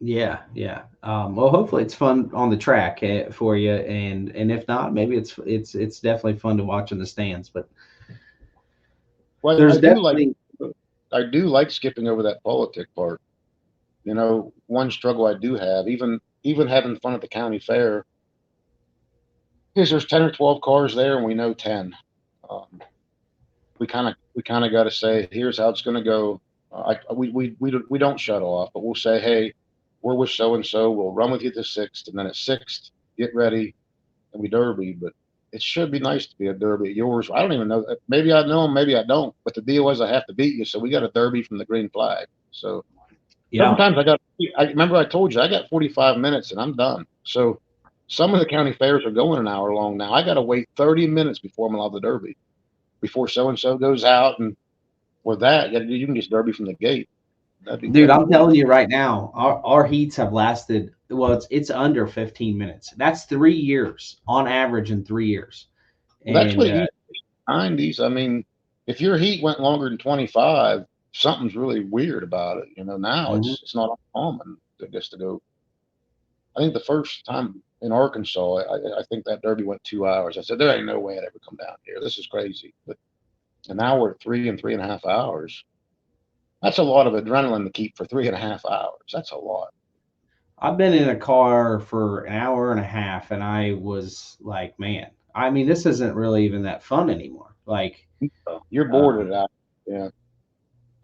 Yeah, yeah. Well, hopefully it's fun on the track for you, and if not, maybe it's definitely fun to watch in the stands. But Well, there's definitely I do like skipping over that politic part. One struggle I do have, even having fun at the county fair, is there's 10 or 12 cars there, and we know 10. Um, we kind of got to say, here's how it's going to go. We don't shut off, but we'll say, hey, we're with so and so. We'll run with you to sixth, and then at sixth, get ready, and we derby. But it should be nice to be a derby at yours. I don't even know. Maybe I know them, maybe I don't. But the deal is, I have to beat you, so we got a derby from the green flag. So yeah. sometimes I remember I told you I got 45 minutes and I'm done. So some of the county fairs are going an hour long now. I got to wait 30 minutes before I'm allowed the derby, before so and so goes out, and with that, you can just derby from the gate. Dude, That'd be I'm great. telling you right now, our heats have lasted, well, it's under 15 minutes. That's 3 years on average in 3 years. Well, that's And what it used to be in the 90s. I mean, if your heat went longer than 25, something's really weird about it. Now mhm. it's not uncommon to go. I think the first time in Arkansas, I think that derby went 2 hours. I said, there ain't no way I'd ever come down here. This is crazy. But an hour, 3.5 hours. That's a lot of adrenaline to keep for 3.5 hours. That's a lot. I've been in a car for an hour and a half, and I was like, man, I mean, this isn't really even that fun anymore. Like, You're bored um, it out. Yeah,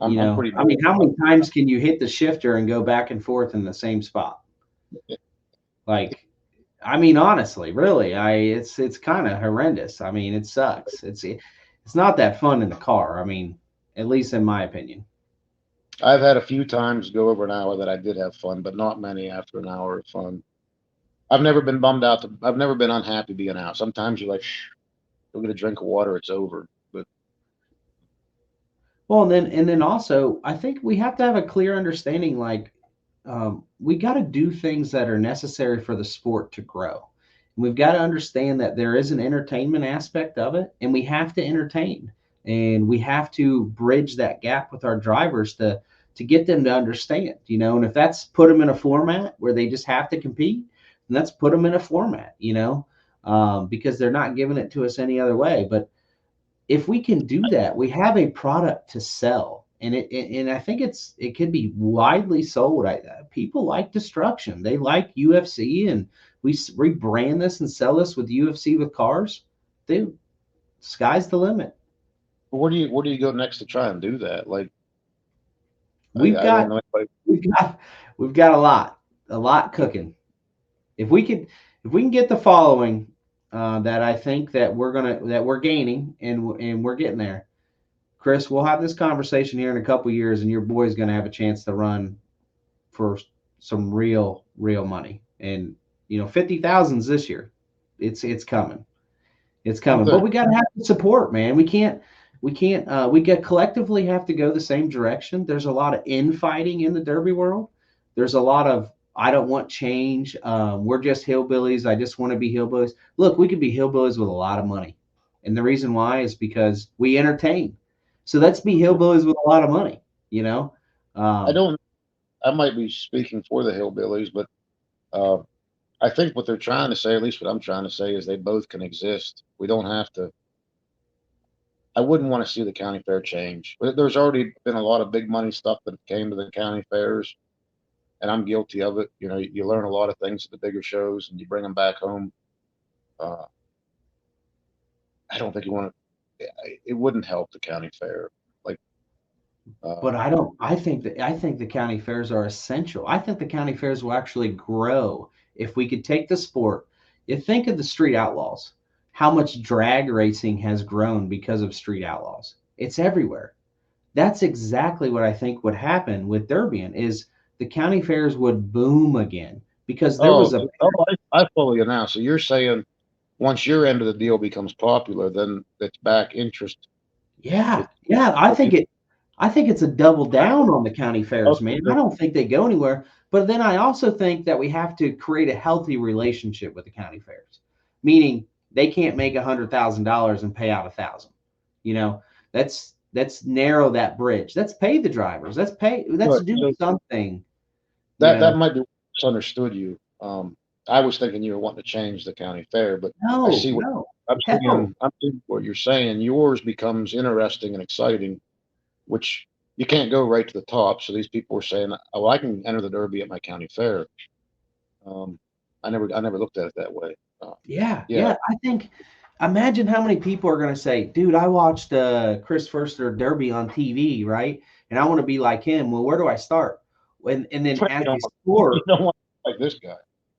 I'm pretty I mean, bored. how many times can you hit the shifter and go back and forth in the same spot? Like, I mean, honestly, really, it's kind of horrendous. I mean, it sucks. It's not that fun in the car. I mean, at least in my opinion. I've had a few times go over an hour that I did have fun, but not many after an hour of fun. I've never been bummed out. I've never been unhappy being out. Sometimes you're like, shh, go get a drink of water. It's over. But Well, and then also, I think we have to have a clear understanding. Like, we got to do things that are necessary for the sport to grow. We've got to understand that there is an entertainment aspect of it, and we have to entertain, and we have to bridge that gap with our drivers to get them to understand. And if that's put them in a format where they just have to compete, then let's put them in a format. Because they're not giving it to us any other way. But if we can do that, we have a product to sell, and I think it could be widely sold. People like destruction; they like UFC, and we rebrand this and sell this with UFC with cars. Dude, sky's the limit. where do you go next to try and do that? Like, We've I don't got know anybody. we've got we've got a lot cooking. If we could if we can get the following that I think that we're gaining, and we're getting there. Chris, we'll have this conversation here in a couple years, and your boy's going to have a chance to run for some real money. And 50,000's this year. It's coming. It's coming. But Okay. we got to have the support, man. We get collectively have to go the same direction. There's a lot of infighting in the Derby world. There's a lot of I don't want change. We're just hillbillies. I just want to be hillbillies. Look, we could be hillbillies with a lot of money, and the reason why is because we entertain. So let's be hillbillies with a lot of money. You know, I um, don't. I might be speaking for the hillbillies, but uh, I think what they're trying to say, at least what I'm trying to say, is they both can exist. We don't have to. I wouldn't want to see the county fair change. But there's already been a lot of big money stuff that came to the county fairs, and I'm guilty of it. You learn a lot of things at the bigger shows, and you bring them back home. Uh, I don't think you want to. It wouldn't help the county fair. Like, uh, but I don't. I think the county fairs are essential. I think the county fairs will actually grow if we could take the sport. You think of the street outlaws, how much drag racing has grown because of street outlaws. It's everywhere. That's exactly what I think would happen with Derbian is the county fairs would boom again because there oh, was a I follow you now. So you're saying once your end of the deal becomes popular, then it's back interest. yeah, It, yeah. I think it's a double down on the county fairs, man. I okay. don't think they go anywhere. But then I also think that we have to create a healthy relationship with the county fairs, meaning they can't make $100,000 and pay out 1,000. You know, let's narrow that bridge. Let's pay the drivers. Let's Right. do So something. You that know, might be misunderstood you. I was thinking you were wanting to change the county fair, but I no, see what no, I'm hell, seeing. I'm seeing what you're saying. Yours becomes interesting and exciting, which you can't go right to the top. So these people were saying, "Oh, I can enter the Derby at my county fair." Um, I never looked at it that way. yeah, Yeah, yeah. I think imagine how many people are going to say, "Dude, I watched Chris Forster Derby on TV, right? And I want to be like him." Well, where do I start? And then you as a don't want, you sport, don't want like this guy,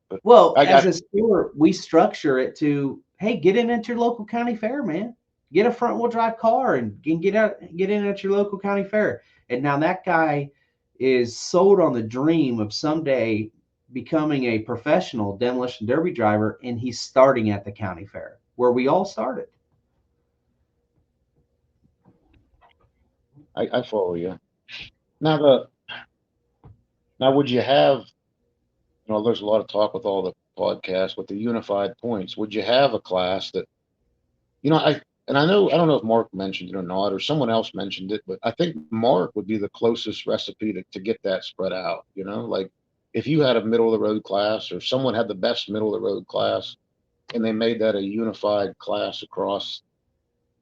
but well, I as got a sport, we structure it to, hey, get in at your local county fair, man. Get a front wheel drive car and get in at your local county fair. And now that guy is sold on the dream of someday becoming a professional demolition derby driver, and he's starting at the county fair where we all started. I follow you. Now the now would you have there's a lot of talk with all the podcasts with the unified points. Would you have a class that I don't know if Mark mentioned it or not, or someone else mentioned it, but I think Mark would be the closest recipe to get that spread out. Like if you had a middle of the road class or someone had the best middle of the road class and they made that a unified class across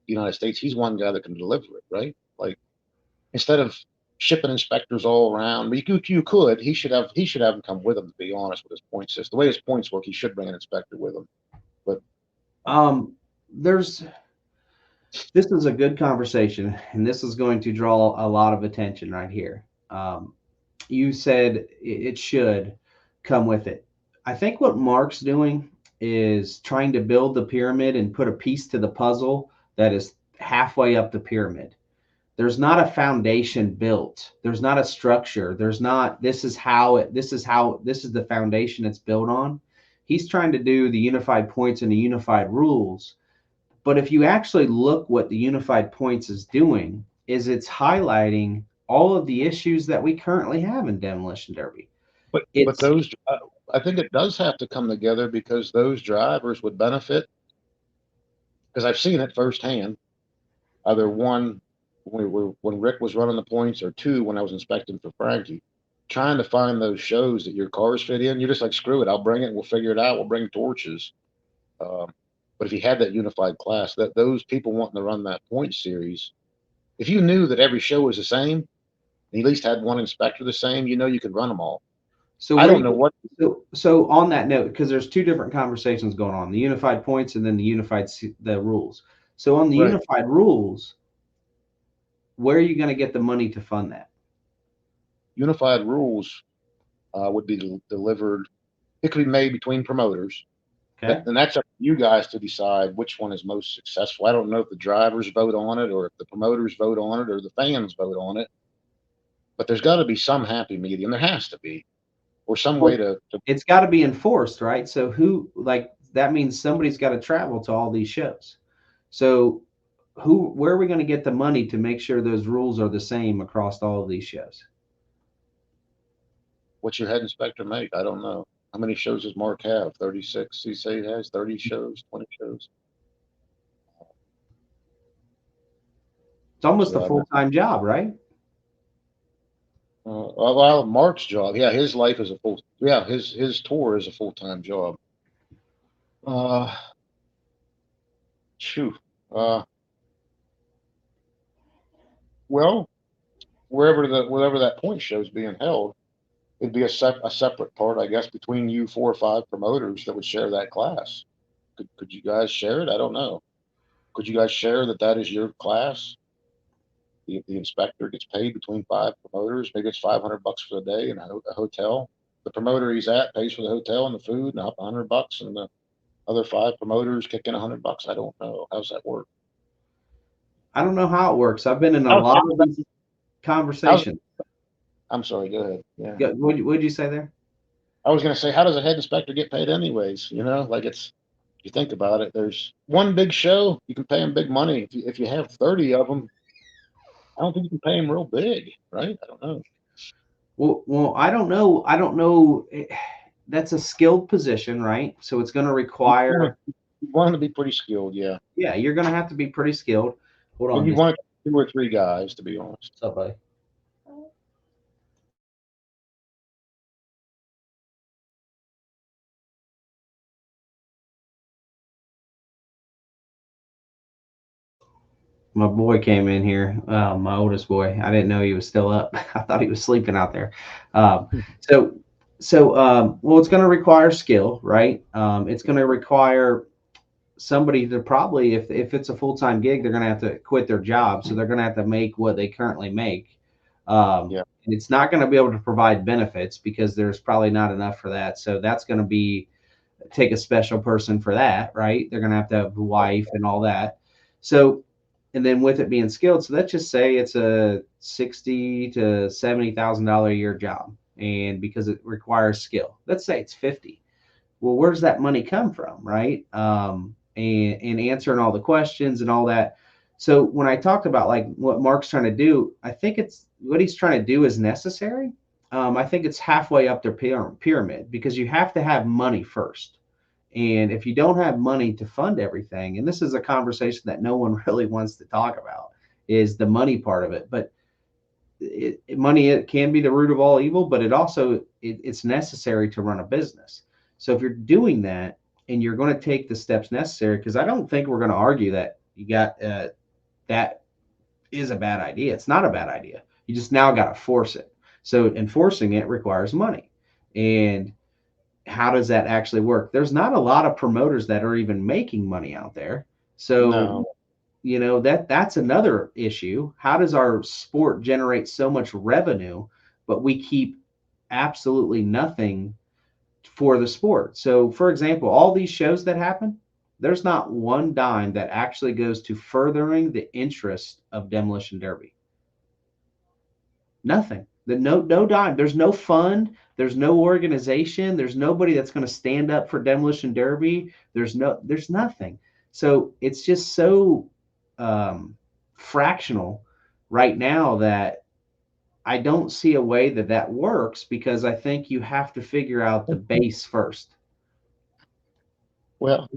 the United States, he's one guy that can deliver it, right? Like instead of shipping inspectors all around, you could. He should have them come with him. To be honest, with his point system, the way his points work, he should bring an inspector with him. But There's this is a good conversation, and this is going to draw a lot of attention right here. You said it should come with it. I think what Mark's doing is trying to build the pyramid and put a piece to the puzzle that is halfway up the pyramid. There's not a foundation built. There's not a structure. There's not, this is the foundation it's built on. He's trying to do the unified points and the unified rules. But if you actually look what the unified points is doing, is it's highlighting all of the issues that we currently have in demolition derby. But those, I think it does have to come together because those drivers would benefit. Because I've seen it firsthand. Either one, when Rick was running the points, or two, when I was inspecting for Frankie, trying to find those shows that your cars fit in. You're just like, screw it, I'll bring it. We'll figure it out. We'll bring torches. But if you had that unified class, that those people wanting to run that point series, if you knew that every show was the same, and you at least had one inspector the same, you could run them all. So I don't know what. So on that note, because there's two different conversations going on: the unified points and then the rules. So on the Right. unified rules, where are you going to get the money to fund that? Unified rules would be delivered. It could be made between promoters. Okay. And that's up to you guys to decide which one is most successful. I don't know if the drivers vote on it, or if the promoters vote on it, or the fans vote on it. But there's got to be some happy medium. There has to be, or some way to. It's got to be enforced, right? So that means somebody's got to travel to all these shows. So where are we going to get the money to make sure those rules are the same across all of these shows? What's your head inspector make? I don't know. How many shows does Mark have? 36. He say he has 30 shows, 20 shows. It's almost a full-time job, right? Well, Mark's job, yeah, his life is his tour is a full-time job. Shoot. Well, wherever that point show is being held, it'd be a separate part, I guess, between you 4 or 5 promoters that would share that class. Could you guys share it? I don't know. Could you guys share that is your class? The inspector gets paid between 5 promoters. Maybe it's $500 for the day in a hotel. The promoter he's at pays for the hotel and the food, and $100, and the other 5 promoters kick in $100. I don't know. How's that work? I don't know how it works. I've been in a lot of these conversations. I'm sorry. Go ahead. Yeah. What did you say there? I was going to say, how does a head inspector get paid anyways? Like if you think about it, there's one big show, you can pay them big money. If you have 30 of them, I don't think you can pay them real big, right? I don't know. Well, I don't know. I don't know. That's a skilled position, right? So it's going to require. You want to be pretty skilled, yeah. Yeah, you're going to have to be pretty skilled. Hold on. And you want 2 or 3 guys, to be honest. What's up, buddy? My boy came in here, my oldest boy. I didn't know he was still up. I thought he was sleeping out there. Well, it's going to require skill, right? It's going to require somebody to probably, if it's a full-time gig, they're going to have to quit their job. So they're going to have to make what they currently make. And it's not going to be able to provide benefits because there's probably not enough for that. So that's going to take a special person for that, right? They're going to have a wife and all that. So, and then with it being skilled, so let's just say it's a $60,000 to $70,000 a year job, and because it requires skill, let's say it's 50. Well, where's that money come from, right? And answering all the questions and all that. So when I talked about like what Mark's trying to do, I think it's what he's trying to do is necessary. I think it's halfway up their pyramid because you have to have money first. And if you don't have money to fund everything, and this is a conversation that no one really wants to talk about, is the money part of it. But money, it can be the root of all evil, but it's necessary to run a business. So if you're doing that and you're going to take the steps necessary, because I don't think we're going to argue that You got that is a bad idea. It's not a bad idea. You just now got to force it. So enforcing it requires money. And how does that actually work? There's not a lot of promoters that are even making money out there. So, No. that's another issue. How does our sport generate so much revenue, but we keep absolutely nothing for the sport? So, for example, all these shows that happen, there's not one dime that actually goes to furthering the interest of Demolition Derby. Nothing. No dime. There's no fund. There's no organization. There's nobody that's going to stand up for Demolition Derby. There's nothing. So it's just so fractional right now that I don't see a way that works, because I think you have to figure out the base first. Well,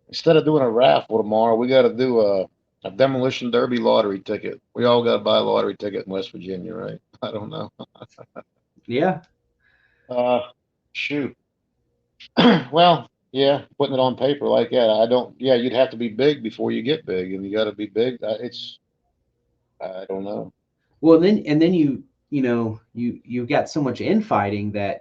instead of doing a raffle tomorrow, we got to do a demolition derby lottery ticket. We all got to buy a lottery ticket in West Virginia, right? I don't know. Yeah. Uh, shoot. Well, yeah, putting it on paper like that. I don't. Yeah, you'd have to be big before you get big, and you got to be big. It's. I don't know. Well, then you've got so much infighting that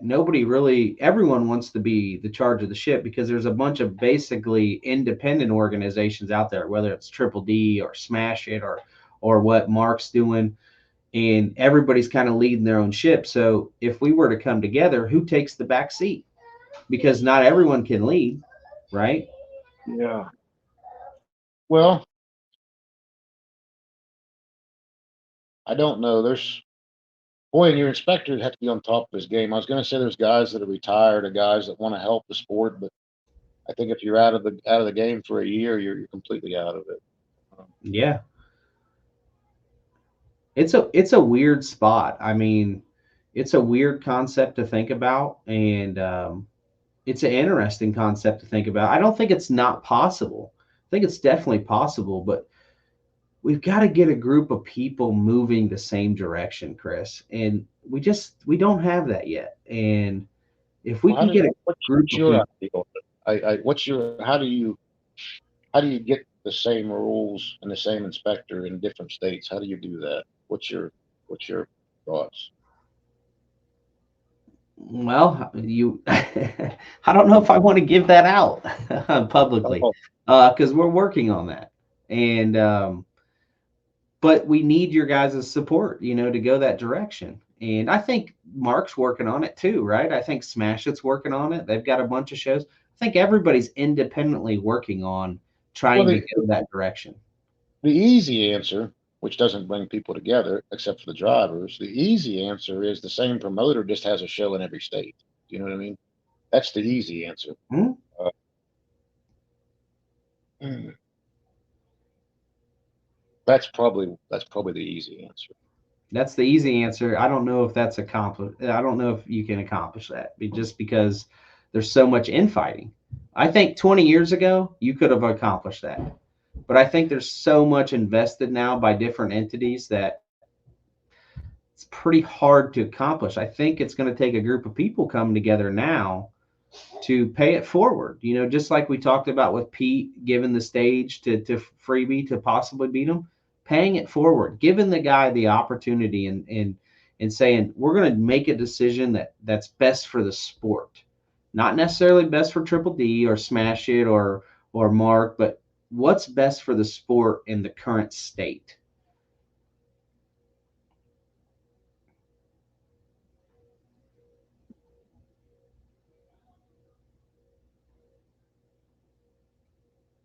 everyone wants to be the charge of the ship, because there's a bunch of basically independent organizations out there, whether it's Triple D or Smash It or what Mark's doing, and everybody's kind of leading their own ship. So if we were to come together, who takes the back seat? Because not everyone can lead, right? Yeah. Well, I don't know. There's boy, and your inspector have to be on top of his game. I was going to say there's guys that are retired, or guys that want to help the sport, but I think if you're out of the game for a year, you're completely out of it. Yeah. It's a weird spot. I mean, it's a weird concept to think about, and it's an interesting concept to think about. I don't think it's not possible. I think it's definitely possible, but we've got to get a group of people moving the same direction, Chris. And we don't have that yet. And if we Well, can get a group what's of your people, ideal? What's your how do you get the same rules and the same inspector in different states? How do you do that? What's your thoughts? well, I don't know if I want to give that out publicly, Oh, because we're working on that. And but we need your guys' support, to go that direction. And I think Mark's working on it too, right? I think Smash It's working on it. They've got a bunch of shows. I think everybody's independently working on well, trying to go that direction. the easy answer, which doesn't bring people together except for the drivers, the easy answer is the same promoter just has a show in every state. Do you know what I mean? That's the easy answer. Hmm? Uh, mm, that's probably the easy answer. That's the easy answer. I don't know if that's accomplished. I don't know if you can accomplish that, just because there's so much infighting. I think 20 years ago you could have accomplished that, but I think there's so much invested now by different entities that it's pretty hard to accomplish. I think it's going to take a group of people coming together now to pay it forward. Just like we talked about with Pete giving the stage to Freebie to possibly beat him, paying it forward, giving the guy the opportunity, and saying we're going to make a decision that's best for the sport, not necessarily best for Triple D or Smash It or Mark, but what's best for the sport in the current state.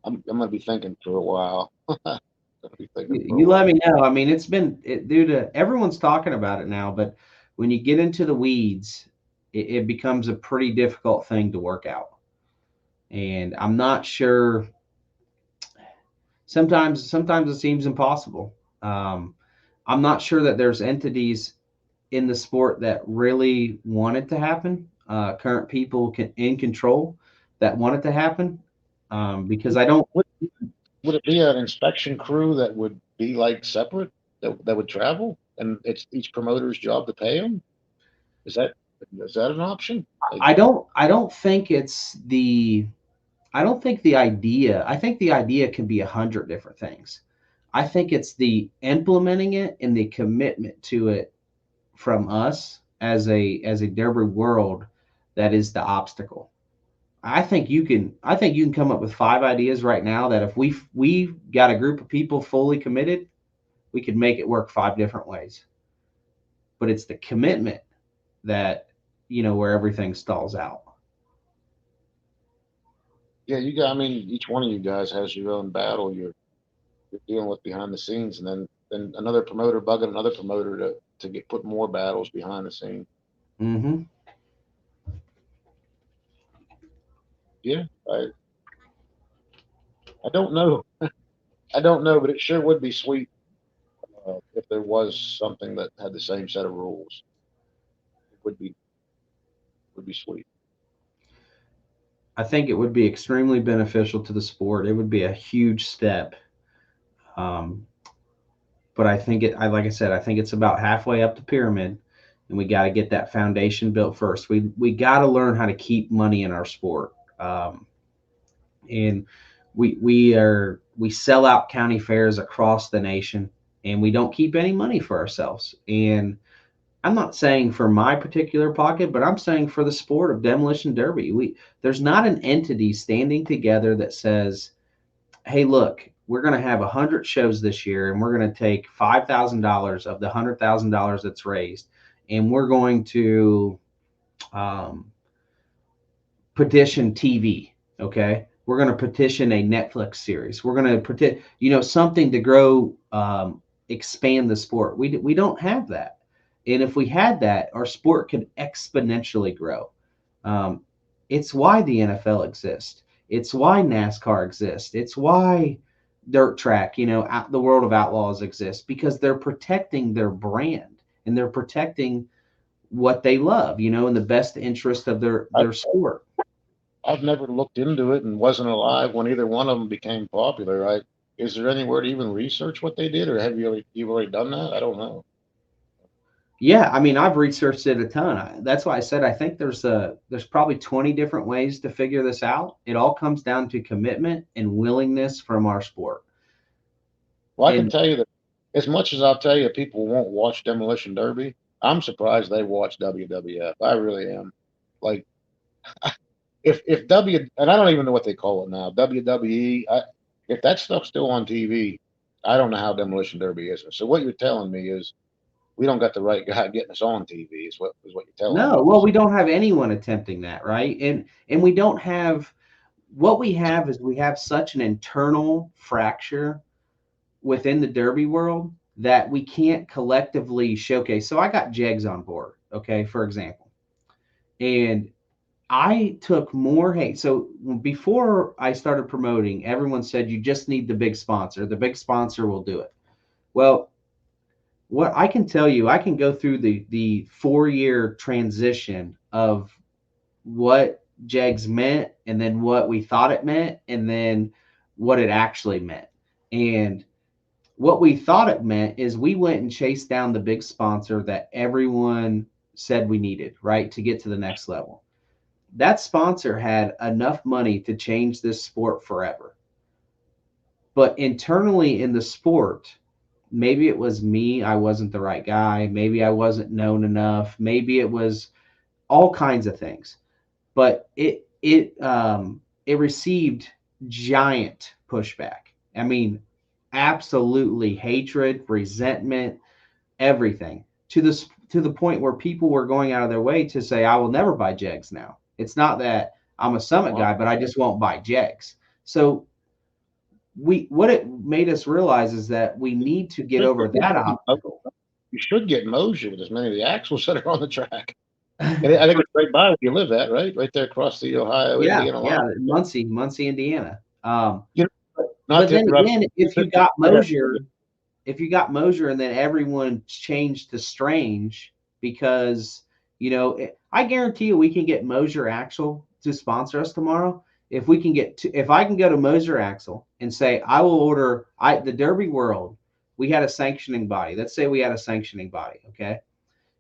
I'm gonna be thinking for a while. Gonna be thinking for a You let while. me know. I mean, due to everyone's talking about it now, but when you get into the weeds, it becomes a pretty difficult thing to work out. And I'm not sure. Sometimes it seems impossible. Um, I'm not sure that there's entities in the sport that really want it to happen. Current people in control that want it to happen, because I don't. Would, would it be an inspection crew that would be like separate that would travel, and it's each promoter's job to pay them? Is that is that an option? Like, I don't think it's the I don't think the idea, I think the idea can be 100 different things. I think it's the implementing it and the commitment to it from us as a Derby world that is the obstacle. I think you can come up with 5 ideas right now that if we got a group of people fully committed, we could make it work 5 different ways. But it's the commitment that, where everything stalls out. Yeah, you got. I mean, each one of you guys has your own battle you're dealing with behind the scenes, and then another promoter bugging another promoter to get put more battles behind the scenes. Mm-hmm. Yeah, I don't know. I don't know, but it sure would be sweet if there was something that had the same set of rules. It would be sweet. I think it would be extremely beneficial to the sport. It would be a huge step. Um, but like I said, I think it's about halfway up the pyramid, and we got to get that foundation built first. We got to learn how to keep money in our sport. And we sell out county fairs across the nation, and we don't keep any money for ourselves. And I'm not saying for my particular pocket, but I'm saying for the sport of demolition derby. There's not an entity standing together that says, "Hey, look, we're going to have 100 shows this year, and we're going to take $5,000 of the $100,000 that's raised, and we're going to um, petition TV." Okay, we're going to petition a Netflix series. We're going to petition, something to grow, expand the sport. We don't have that, and if we had that, our sport could exponentially grow. Um, it's why the NFL exists. It's why NASCAR exists. It's why dirt track, the World of Outlaws exists, because they're protecting their brand and they're protecting what they love, in the best interest of their sport. I've never looked into it and wasn't alive when either one of them became popular. Right? Is there anywhere to even research what they did, or have you already done that? I don't know. Yeah, I mean, I've researched it a ton. That's why I said I think there's probably 20 different ways to figure this out. It all comes down to commitment and willingness from our sport. Well, I can And tell you that as much as I'll tell you people won't watch Demolition Derby, I'm surprised they watch WWF. I really am. Like if W and I don't even know what they call it now, WWE. If that stuff's still on TV, I don't know how Demolition Derby is. So what you're telling me is we don't got the right guy getting us on TV. Is what you're telling no, me. well, we don't have anyone attempting that, right? And we don't have what we have is we have such an internal fracture within the derby world that we can't collectively showcase. So I got Jegs on board, okay, for example. And I took more hate. So before I started promoting, everyone said you just need the big sponsor. The big sponsor will do it. Well, what I can tell you, I can go through the 4 year transition of what Jegs meant, and then what we thought it meant, and then what it actually meant. And what we thought it meant is we went and chased down the big sponsor that everyone said we needed, right, to get to the next level. That sponsor had enough money to change this sport forever. But internally in the sport, maybe it was me, I wasn't the right guy. Maybe I wasn't known enough. Maybe it was all kinds of things. But it received giant pushback. I mean, absolutely hatred, resentment, everything to the point where people were going out of their way to say, I will never buy Jegs now. It's not that I'm a Summit guy, but I just won't buy Jegs. So what it made us realize is that we need to get over that obstacle. You should get Mosier with as many of the axles that are on the track. And I think it's right by where you live at, right there across the Ohio Yeah, Indiana yeah, line. Muncie, Indiana. You know, not But to then interrupt again, you. if you got Mosier and then everyone changed to Strange because, I guarantee you we can get Mosier Axle to sponsor us tomorrow. If I can go to Mosier Axle and say, I will order the Derby World, we had a sanctioning body. Let's say we had a sanctioning body. Okay.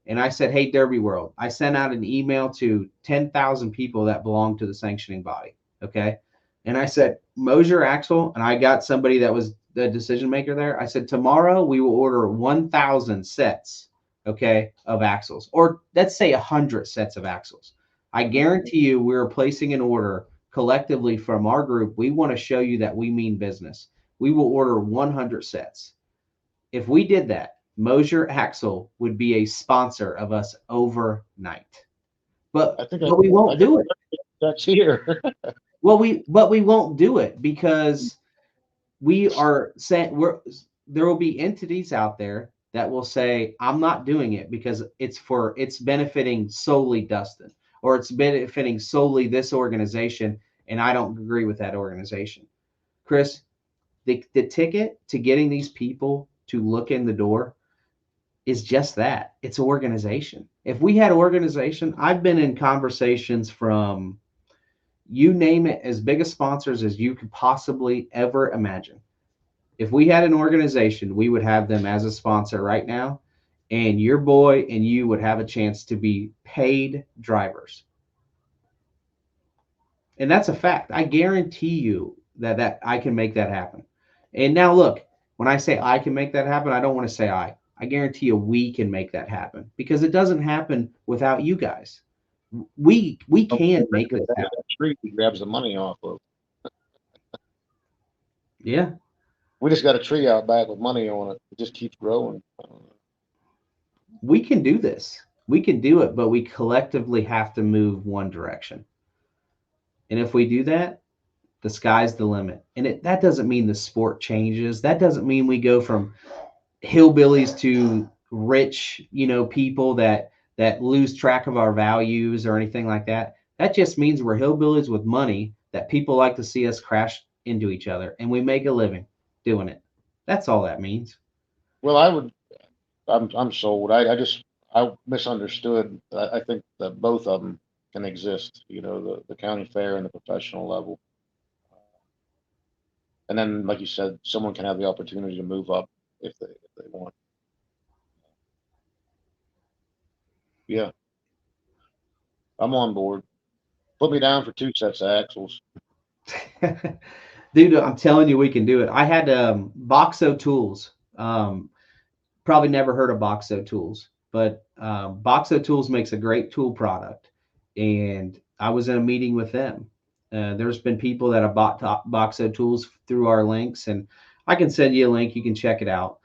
And I said, hey, Derby World, I sent out an email to 10,000 people that belong to the sanctioning body. Okay. And I said, Mosier Axle, and I got somebody that was the decision maker there. I said, tomorrow we will order 1,000 sets, okay, of axles, or let's say 100 sets of axles. I guarantee you we're placing an order collectively from our group. We want to show you that we mean business. We will order 100 sets. If we did that, Mosier Axle would be a sponsor of us overnight. But, I think but we won't do it. that's here. Well, we won't do it because we are saying there will be entities out there that will say, I'm not doing it because it's benefiting solely Dustin, or it's benefiting solely this organization, and I don't agree with that organization. Chris, the ticket to getting these people to look in the door is just that. It's organization. If we had organization, I've been in conversations from, you name it, as big of sponsors as you could possibly ever imagine. If we had an organization, we would have them as a sponsor right now, and your boy and you would have a chance to be paid drivers. And that's a fact. I guarantee you that I can make that happen. And now look, when I say I can make that happen, I don't want to say I guarantee you we can make that happen, because it doesn't happen without you guys. We can make it happen. That tree he grabs the money off of. Yeah. We just got a tree out back with money on it. It just keeps growing. We can do this. We can do it, but we collectively have to move one direction. And if we do that, the sky's the limit. And that doesn't mean the sport changes. That doesn't mean we go from hillbillies to rich, people that lose track of our values or anything like that. That just means we're hillbillies with money that people like to see us crash into each other, and we make a living doing it. That's all that means. Well, I'm sold. I misunderstood. I think that both of them can exist, the county fair and the professional level. And then, like you said, someone can have the opportunity to move up if they want. Yeah, I'm on board. Put me down for 2 sets of axles. Dude, I'm telling you, we can do it. I had Boxo Tools. Probably never heard of Boxo Tools, but Boxo Tools makes a great tool product. And I was in a meeting with them. There's been people that have bought Boxo Tools through our links, and I can send you a link. You can check it out.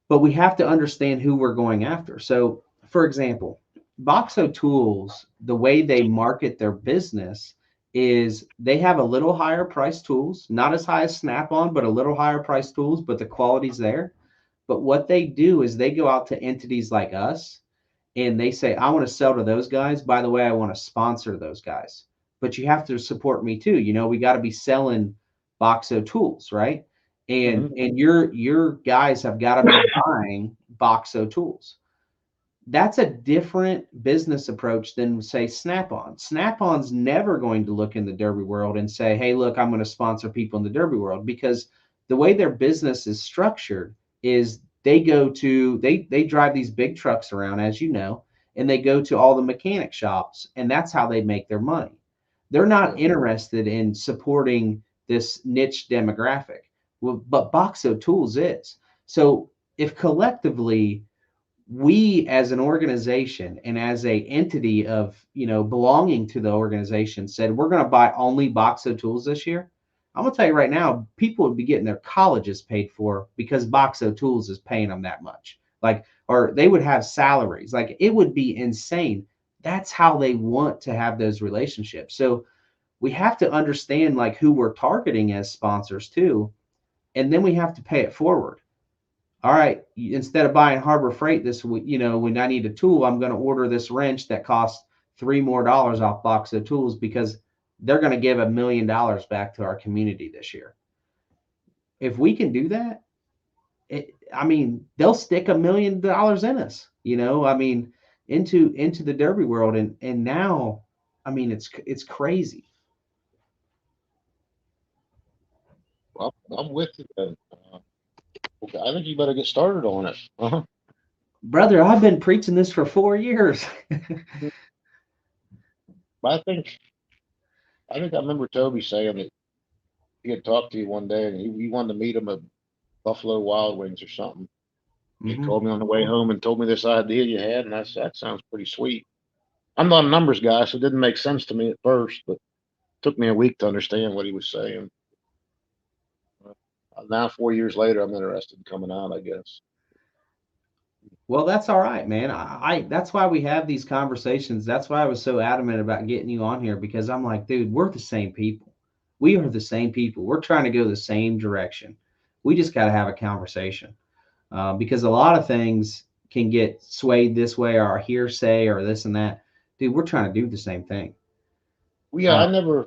But we have to understand who we're going after. So, for example, Boxo Tools, the way they market their business is they have a little higher price tools, not as high as Snap-on, but a little higher price tools, but the quality's there. But what they do is they go out to entities like us and they say, I want to sell to those guys. By the way, I want to sponsor those guys, but you have to support me too. We got to be selling Boxo Tools, right? And your guys have got to be buying Boxo Tools. That's a different business approach than, say, Snap-on. Snap-on's never going to look in the Derby world and say, hey, look, I'm going to sponsor people in the Derby world, because the way their business is structured is they drive these big trucks around, as you know, and they go to all the mechanic shops, and that's how they make their money. They're not interested in supporting this niche demographic. Well, but Boxo Tools is. So if collectively we as an organization and as a entity of, belonging to the organization said, we're going to buy only Boxo Tools this year, I'm going to tell you right now, people would be getting their colleges paid for because Boxo Tools is paying them that much. Or they would have salaries. It would be insane. That's how they want to have those relationships. So we have to understand who we're targeting as sponsors too. And then we have to pay it forward. All right, instead of buying Harbor Freight this week, when I need a tool, I'm going to order this wrench that costs $3 more off Boxo Tools, because they're going to give $1 million back to our community this year. If we can do that, they'll stick $1 million in us, into the Derby world. And now, it's crazy. Well, I'm with you then. Okay, I think you better get started on it. Brother, I've been preaching this for 4 years. I think I remember Toby saying that he had talked to you one day, and he wanted to meet him at Buffalo Wild Wings or something. He Hmm. called me on the way home and told me this idea you had, and I said, that sounds pretty sweet. I'm not a numbers guy, so it didn't make sense to me at first, but it took me a week to understand what he was saying. Now, 4 years later, I'm interested in coming out, I guess. Well, that's all right, man. That's why we have these conversations. That's why I was so adamant about getting you on here, because I'm like, dude, we're the same people. We are the same people. We're trying to go the same direction. We just got to have a conversation, because a lot of things can get swayed this way, or hearsay, or this and that. Dude, we're trying to do the same thing. Well, yeah, Uh, I never,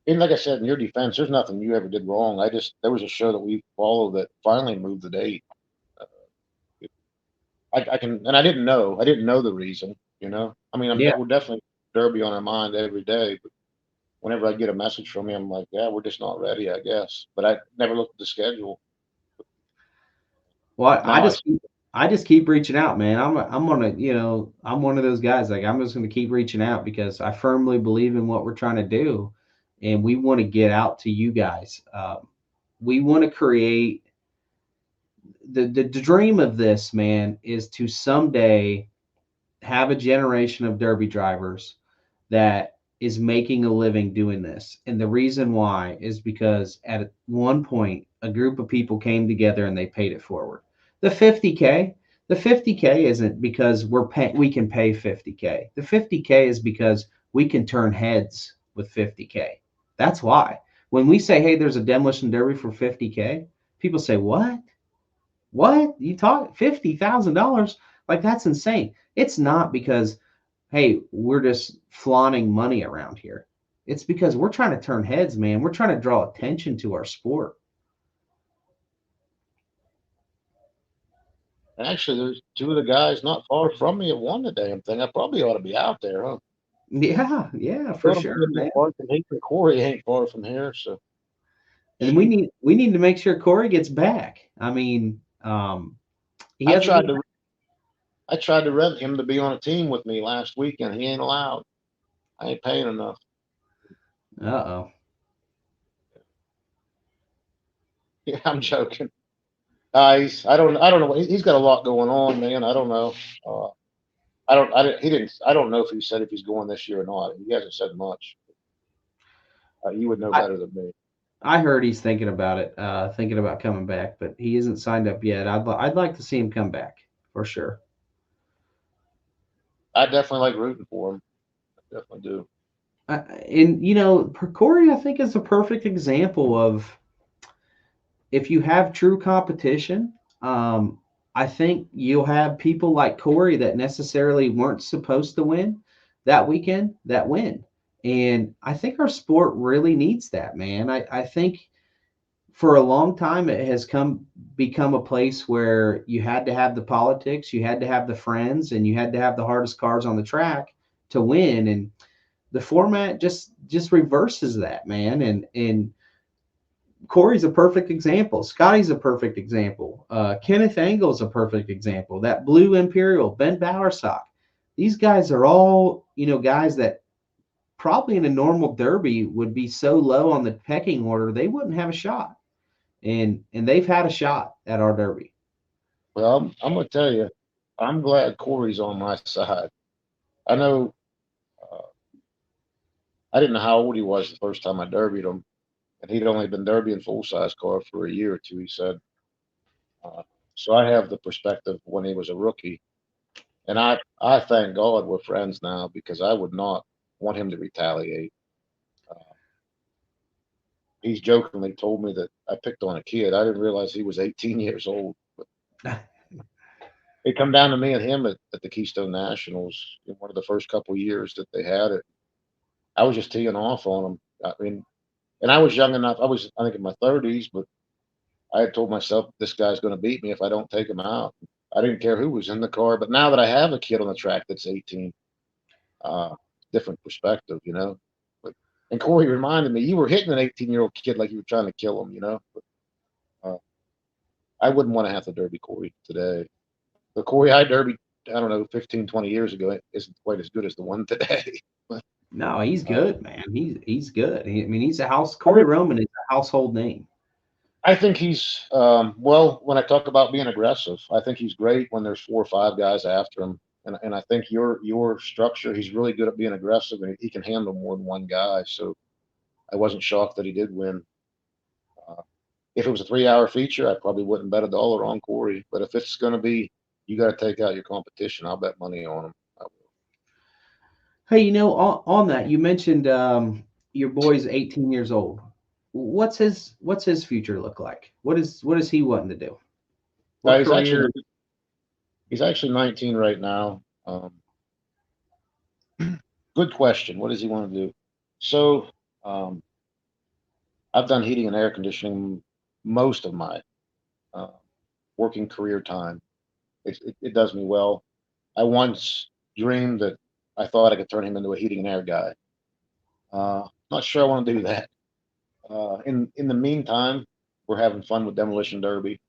and like I said, in your defense, there's nothing you ever did wrong. There was a show that we followed that finally moved the date. Uh, and I didn't know the reason, you know. I mean, yeah. we're definitely Derby on our mind every day, but whenever I get a message from him, I'm like, yeah, we're just not ready, I guess. But I never looked at the schedule. Well, Now I, I just keep reaching out, man. I'm gonna, I'm one of those guys. Like, I'm just gonna keep reaching out because I firmly believe in what we're trying to do, and we want to get out to you guys. We want to create the dream of this, man, is to someday have a generation of Derby drivers that is making a living doing this. And the reason why is because at one point, a group of people came together and they paid it forward. The 50K, the 50K isn't because we can pay 50K. The 50K is because we can turn heads with 50K. That's why. When we say, hey, there's a demolition derby for 50K, people say, what? What? You talk $50,000? Like, that's insane. It's not because, hey, we're just flaunting money around here. It's because we're trying to turn heads, man. We're trying to draw attention to our sport. actually, there's two of the guys not far from me that won the damn thing. I probably ought to be out there, huh? Yeah, yeah, for sure, Philadelphia man. Park and Hinkley Corey ain't far from here, so And we shoot. need to make sure Corey gets back. I mean, he I hasn't tried been. to I tried to rent him to be on a team with me last weekend. He ain't allowed. I ain't paying enough. Uh-oh. Yeah, I'm joking. I don't know. He's got a lot going on, man. I don't know. Uh, I don't know if he said if he's going this year or not. He hasn't said much. You would know I better than me. I heard he's thinking about it, thinking about coming back, but he isn't signed up yet. I'd like to see him come back for sure. I definitely like rooting for him. I definitely do. And Corey, I think, is a perfect example of, if you have true competition. I think you'll have people like Corey that necessarily weren't supposed to win that weekend that win. And I think our sport really needs that, man. I think for a long time it has become a place where you had to have the politics, you had to have the friends, and you had to have the hardest cars on the track to win. And the format just reverses that, man. And Corey's a perfect example. Scotty's a perfect example. Kenneth Angle's a perfect example. That Blue Imperial, Ben Bowersock. These guys are all, guys that probably in a normal derby would be so low on the pecking order they wouldn't have a shot. And they've had a shot at our derby. Well, I'm gonna tell you, I'm glad Corey's on my side. I know. Uh, I didn't know how old he was the first time I derbied him, and he'd only been derbying full size car for a year or two. He said. Uh, so I have the perspective when he was a rookie, and I thank God we're friends now because I would not want him to retaliate. Uh, he's jokingly told me that I picked on a kid. I didn't realize he was 18 years old. But it come down to me and him at the Keystone Nationals in one of the first couple of years that they had it. I was just teeing off on him. I mean, and I was young enough. I think, in my 30s, but I had told myself this guy's going to beat me if I don't take him out. I didn't care who was in the car. But now that I have a kid on the track that's 18, uh, different perspective, you know. But and Corey reminded me, you were hitting an 18-year-old kid like you were trying to kill him, you know. But, I wouldn't want to have to derby Corey today. The Corey I derby, I don't know, 15, 20 years ago isn't quite as good as the one today. No, he's Uh, good, man. He's good. I mean, he's a house. Corey Roman is a household name. I think he's well. When I talk about being aggressive, I think he's great when there's 4 or 5 guys after him, and I think your structure. He's really good at being aggressive, and he can handle more than one guy. So I wasn't shocked that he did win. Uh, if it was a 3 hour feature, I probably wouldn't bet a dollar on Corey. But if it's going to be, you got to take out your competition. I'll bet money on him. Hey, on that, you mentioned your boy's 18 years old. What's his future look like? What is he wanting to do? Now What career? he's actually 19 right now. Good question. What does he want to do? So um, I've done heating and air conditioning most of my uh, working career time. It does me well. I once dreamed that I thought I could turn him into a heating and air guy. Not sure I want to do that. In the meantime, we're having fun with demolition derby.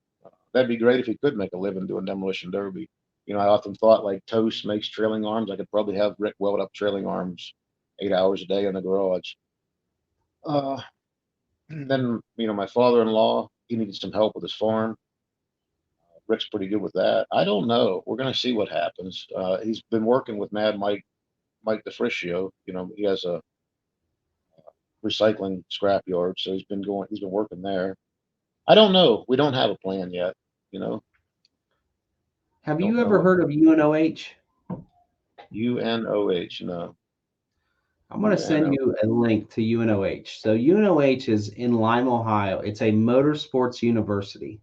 That'd be great if he could make a living doing demolition derby. I often thought like Toast makes trailing arms. I could probably have Rick weld up trailing arms 8 hours a day in the garage. Uh, then my father-in-law, he needed some help with his farm. Rick's pretty good with that. I don't know. We're going to see what happens. He's been working with Mad Mike DeFricio. He has a recycling scrap yard, so he's been working there. I don't know. We don't have a plan yet. You know, Have don't you know ever what heard of UNOH? UNOH. No, I'm going to send UNO. you a link to UNOH. So UNOH is in Lime, Ohio. It's a motorsports university.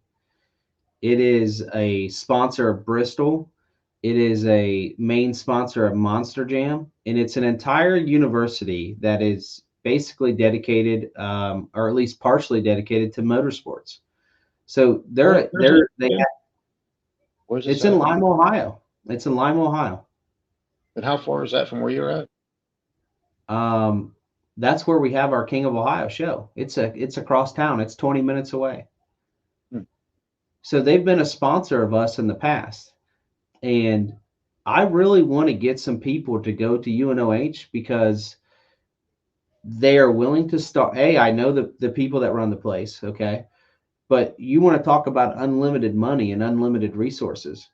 It is a sponsor of Bristol. It is a main sponsor of Monster Jam, and it's an entire university that is basically dedicated, or at least partially dedicated to motorsports. So Where's it they again? Where's this it's in at? Lime, Ohio. It's in Lime, Ohio. And how far is that from where you're at? Um, that's where we have our King of Ohio show. It's across town. It's 20 minutes away. Hmm. So they've been a sponsor of us in the past. And I really want to get some people to go to UNOH because they are willing to start. I know the people that run the place, okay? But you want to talk about unlimited money and unlimited resources.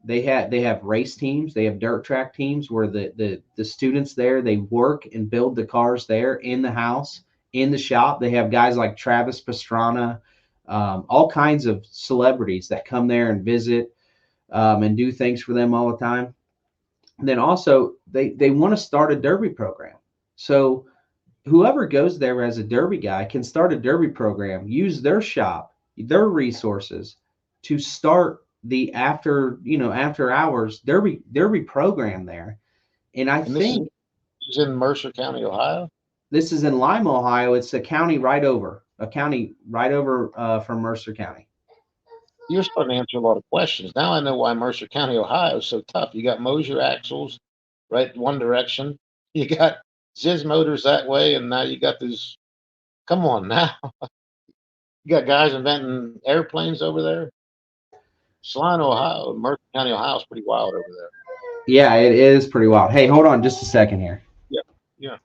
They have race teams, they have dirt track teams where the students there, they work and build the cars there in the house, in the shop. They have guys like Travis Pastrana, all kinds of celebrities that come there and visit, and do things for them all the time. And then also they want to start a derby program. So whoever goes there as a derby guy can start a derby program, use their shop, their resources to start the after hours derby program there. And I And this is think this is in Mercer County, Ohio. this is in Lima, Ohio. It's a county right over from Mercer County. You're starting to answer a lot of questions. Now I know why Mercer County, Ohio is so tough. You got Mosier axles, right, one direction. You got Ziz Motors that way, and now you got these. Come on now, you got guys inventing airplanes over there. Saline, Ohio, Mercer County, Ohio is pretty wild over there. Yeah, it is pretty wild. Hey, hold on just a second here. Yeah, yeah.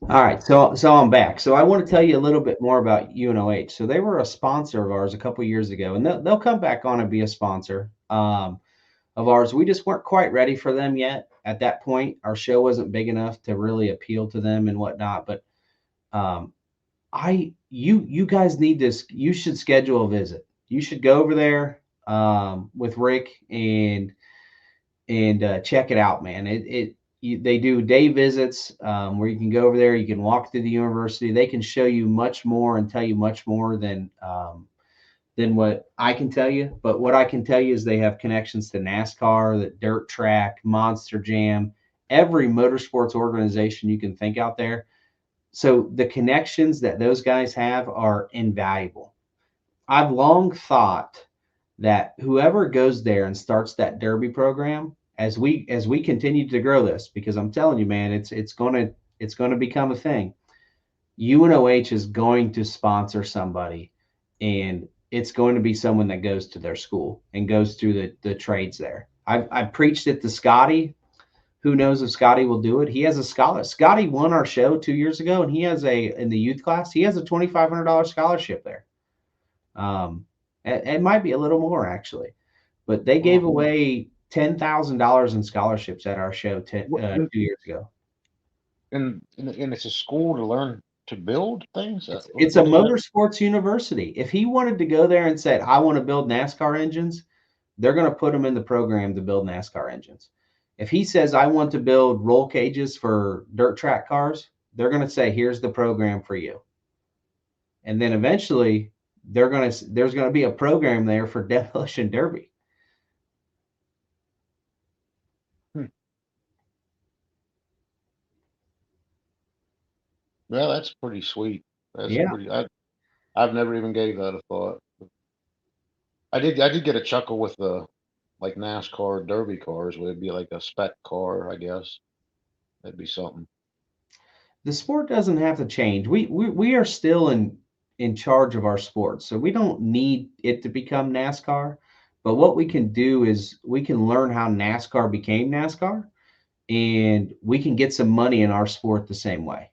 All right, so I'm back. So I want to tell you a little bit more about UNOH. So they were a sponsor of ours a couple years ago, and they'll come back on and be a sponsor of ours. We just weren't quite ready for them yet. At that point, our show wasn't big enough to really appeal to them and whatnot. But um, you guys need this. You should schedule a visit. You should go over there with Rick and check it out, man. They do day visits where you can go over there. You can walk through the university. They can show you much more and tell you much more than what I can tell you. But what I can tell you is they have connections to NASCAR, the dirt track, Monster Jam, every motorsports organization you can think out there. So the connections that those guys have are invaluable. I've long thought that whoever goes there and starts that Derby program, as we continue to grow this, because I'm telling you, man, it's gonna become a thing. UNOH is going to sponsor somebody, and it's going to be someone that goes to their school and goes through the trades there. I preached it to Scotty. Who knows if Scotty will do it? He has a scholarship. Scotty won our show 2 years ago, and he has in the youth class. He has a $2,500 scholarship there. It might be a little more actually, but they gave away $10,000 in scholarships at our show 2 years ago. And it's a school to learn to build things. It's a motorsports university. If he wanted to go there and said, "I want to build NASCAR engines," they're going to put him in the program to build NASCAR engines. If he says, "I want to build roll cages for dirt track cars," they're going to say, "Here's the program for you." And then eventually there's going to be a program there for demolition derby. Well, that's pretty sweet. That's Yeah. pretty. I've never even gave that a thought. I did get a chuckle with the like NASCAR Derby cars. Would it be like a spec car? I guess that'd be something. The sport doesn't have to change. We are still in charge of our sport, so we don't need it to become NASCAR. But what we can do is we can learn how NASCAR became NASCAR, and we can get some money in our sport the same way,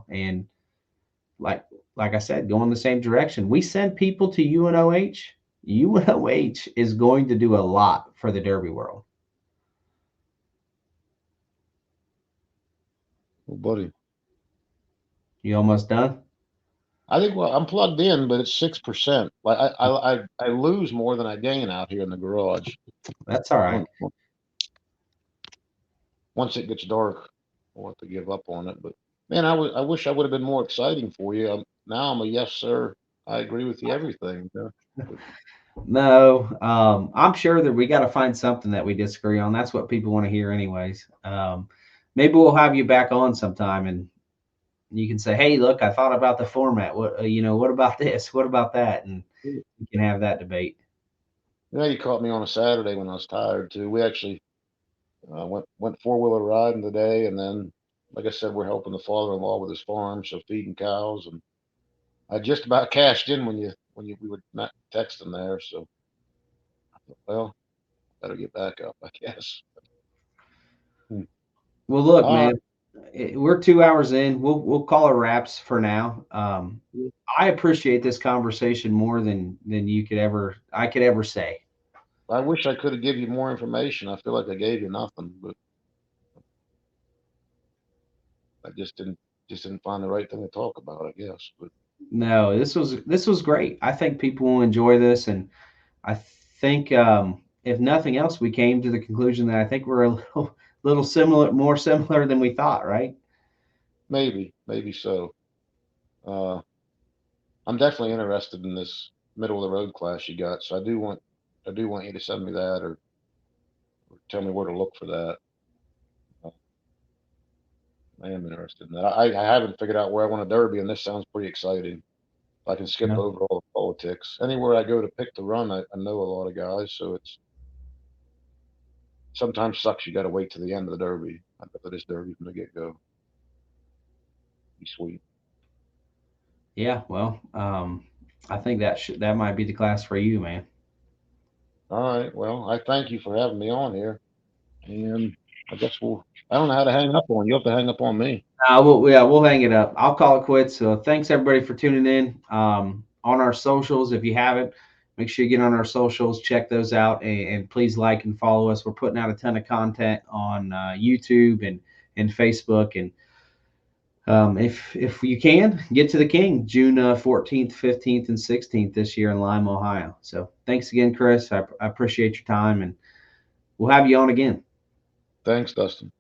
and like I said, go in the same direction. We send people to UNOH. UNOH is going to do a lot for the Derby world. Oh, buddy. You almost done? I think, well, I'm plugged in, but it's 6%. Like I lose more than I gain out here in the garage. That's all right. Once it gets dark, I'll have to give up on it. But man, I wish I would have been more exciting for you. Now I'm a yes, sir. I agree with you everything. No, I'm sure that we got to find something that we disagree on. That's what people want to hear, anyways. Maybe we'll have you back on sometime, and you can say, "Hey, look, I thought about the format. What about this? What about that?" And you can have that debate. Yeah, you caught me on a Saturday when I was tired too. We actually went four-wheeler riding today, and then, like I said, we're helping the father-in-law with his farm, so feeding cows, and I just about cashed in when we were not texting there. So, well, better get back up, I guess. Well, look, man, we're 2 hours in. We'll call it wraps for now. I appreciate this conversation more than I could ever say. I wish I could have given you more information. I feel like I gave you nothing, but I just didn't find the right thing to talk about, I guess. But No, this was great. I think people will enjoy this, and I think if nothing else, we came to the conclusion that I think we're a little similar, more similar than we thought, right? maybe so. Uh, I'm definitely interested in this middle of the road class you got, so I do want you to send me that or tell me where to look for that. Uh, I am interested in that. I haven't figured out where I want a derby, and this sounds pretty exciting. I can skip No. over all the politics. Anywhere I go to pick the run, I know a lot of guys, so it's sometimes sucks you got to wait to the end of the derby. I bet that this derby from the get go. Be sweet. Yeah, well, I think that might be the class for you, man. All right. Well, I thank you for having me on here, and I guess I don't know how to hang up on you. You have to hang up on me. We'll hang it up. I'll call it quits. So thanks everybody for tuning in. On our socials, if you haven't, make sure you get on our socials, check those out, and please like and follow us. We're putting out a ton of content on YouTube and Facebook. And if you can, get to the King June 14th, 15th, and 16th this year in Lima, Ohio. So thanks again, Chris. I appreciate your time, and we'll have you on again. Thanks, Dustin.